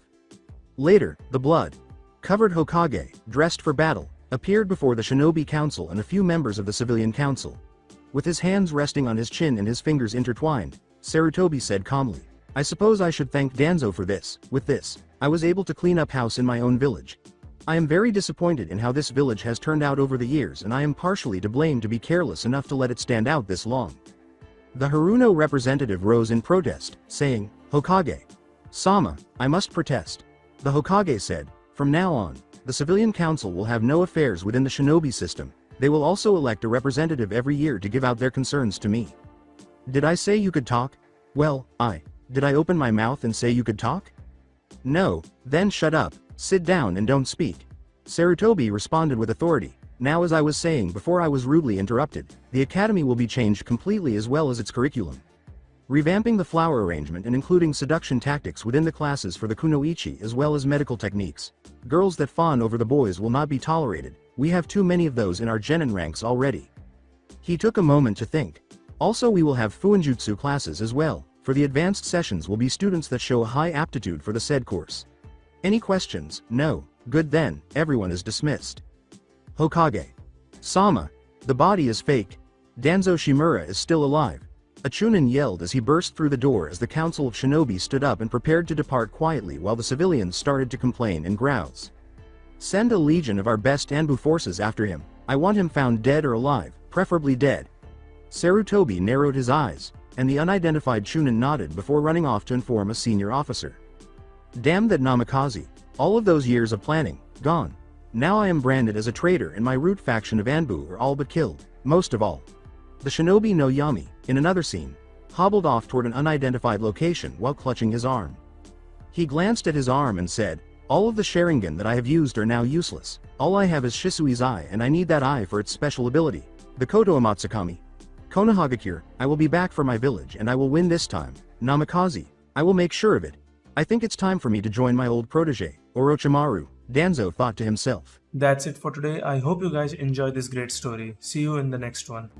Later, the blood-covered Hokage, dressed for battle, appeared before the Shinobi Council and a few members of the Civilian Council. With his hands resting on his chin and his fingers intertwined, Sarutobi said calmly, "I suppose I should thank Danzo for this. With this, I was able to clean up house in my own village. I am very disappointed in how this village has turned out over the years and I am partially to blame to be careless enough to let it stand out this long." The Haruno representative rose in protest, saying, "Hokage. Sama, I must protest." The Hokage said, "From now on, the Civilian Council will have no affairs within the shinobi system. They will also elect a representative every year to give out their concerns to me." "Did I say you could talk?" "Well, did I open my mouth and say you could talk?" "No, then shut up, sit down and don't speak." Sarutobi responded with authority. "Now as I was saying before I was rudely interrupted, the academy will be changed completely as well as its curriculum. Revamping the flower arrangement and including seduction tactics within the classes for the kunoichi as well as medical techniques. Girls that fawn over the boys will not be tolerated, we have too many of those in our genin ranks already." He took a moment to think. "Also we will have fuinjutsu classes as well. For the advanced sessions will be students that show a high aptitude for the said course. Any questions? No. Good then, everyone is dismissed." Hokage. "Sama, the body is fake. Danzo Shimura is still alive. A Chunin yelled as he burst through the door as the council of shinobi stood up and prepared to depart quietly while the civilians started to complain in growls. Send a legion of our best Anbu forces after him. I want him found dead or alive, preferably dead. Sarutobi narrowed his eyes, and the unidentified Chunin nodded before running off to inform a senior officer. Damn that Namikaze. All of those years of planning, gone. Now I am branded as a traitor and my root faction of Anbu are all but killed, most of all. The shinobi no Yami, in another scene, hobbled off toward an unidentified location while clutching his arm. He glanced at his arm and said, all of the Sharingan that I have used are now useless. All I have is Shisui's eye and I need that eye for its special ability. The Koto Amatsukami. Konohagakure, I will be back for my village and I will win this time. Namikaze, I will make sure of it. I think it's time for me to join my old protege, Orochimaru, Danzo thought to himself. That's it for today. I hope you guys enjoyed this great story. See you in the next one.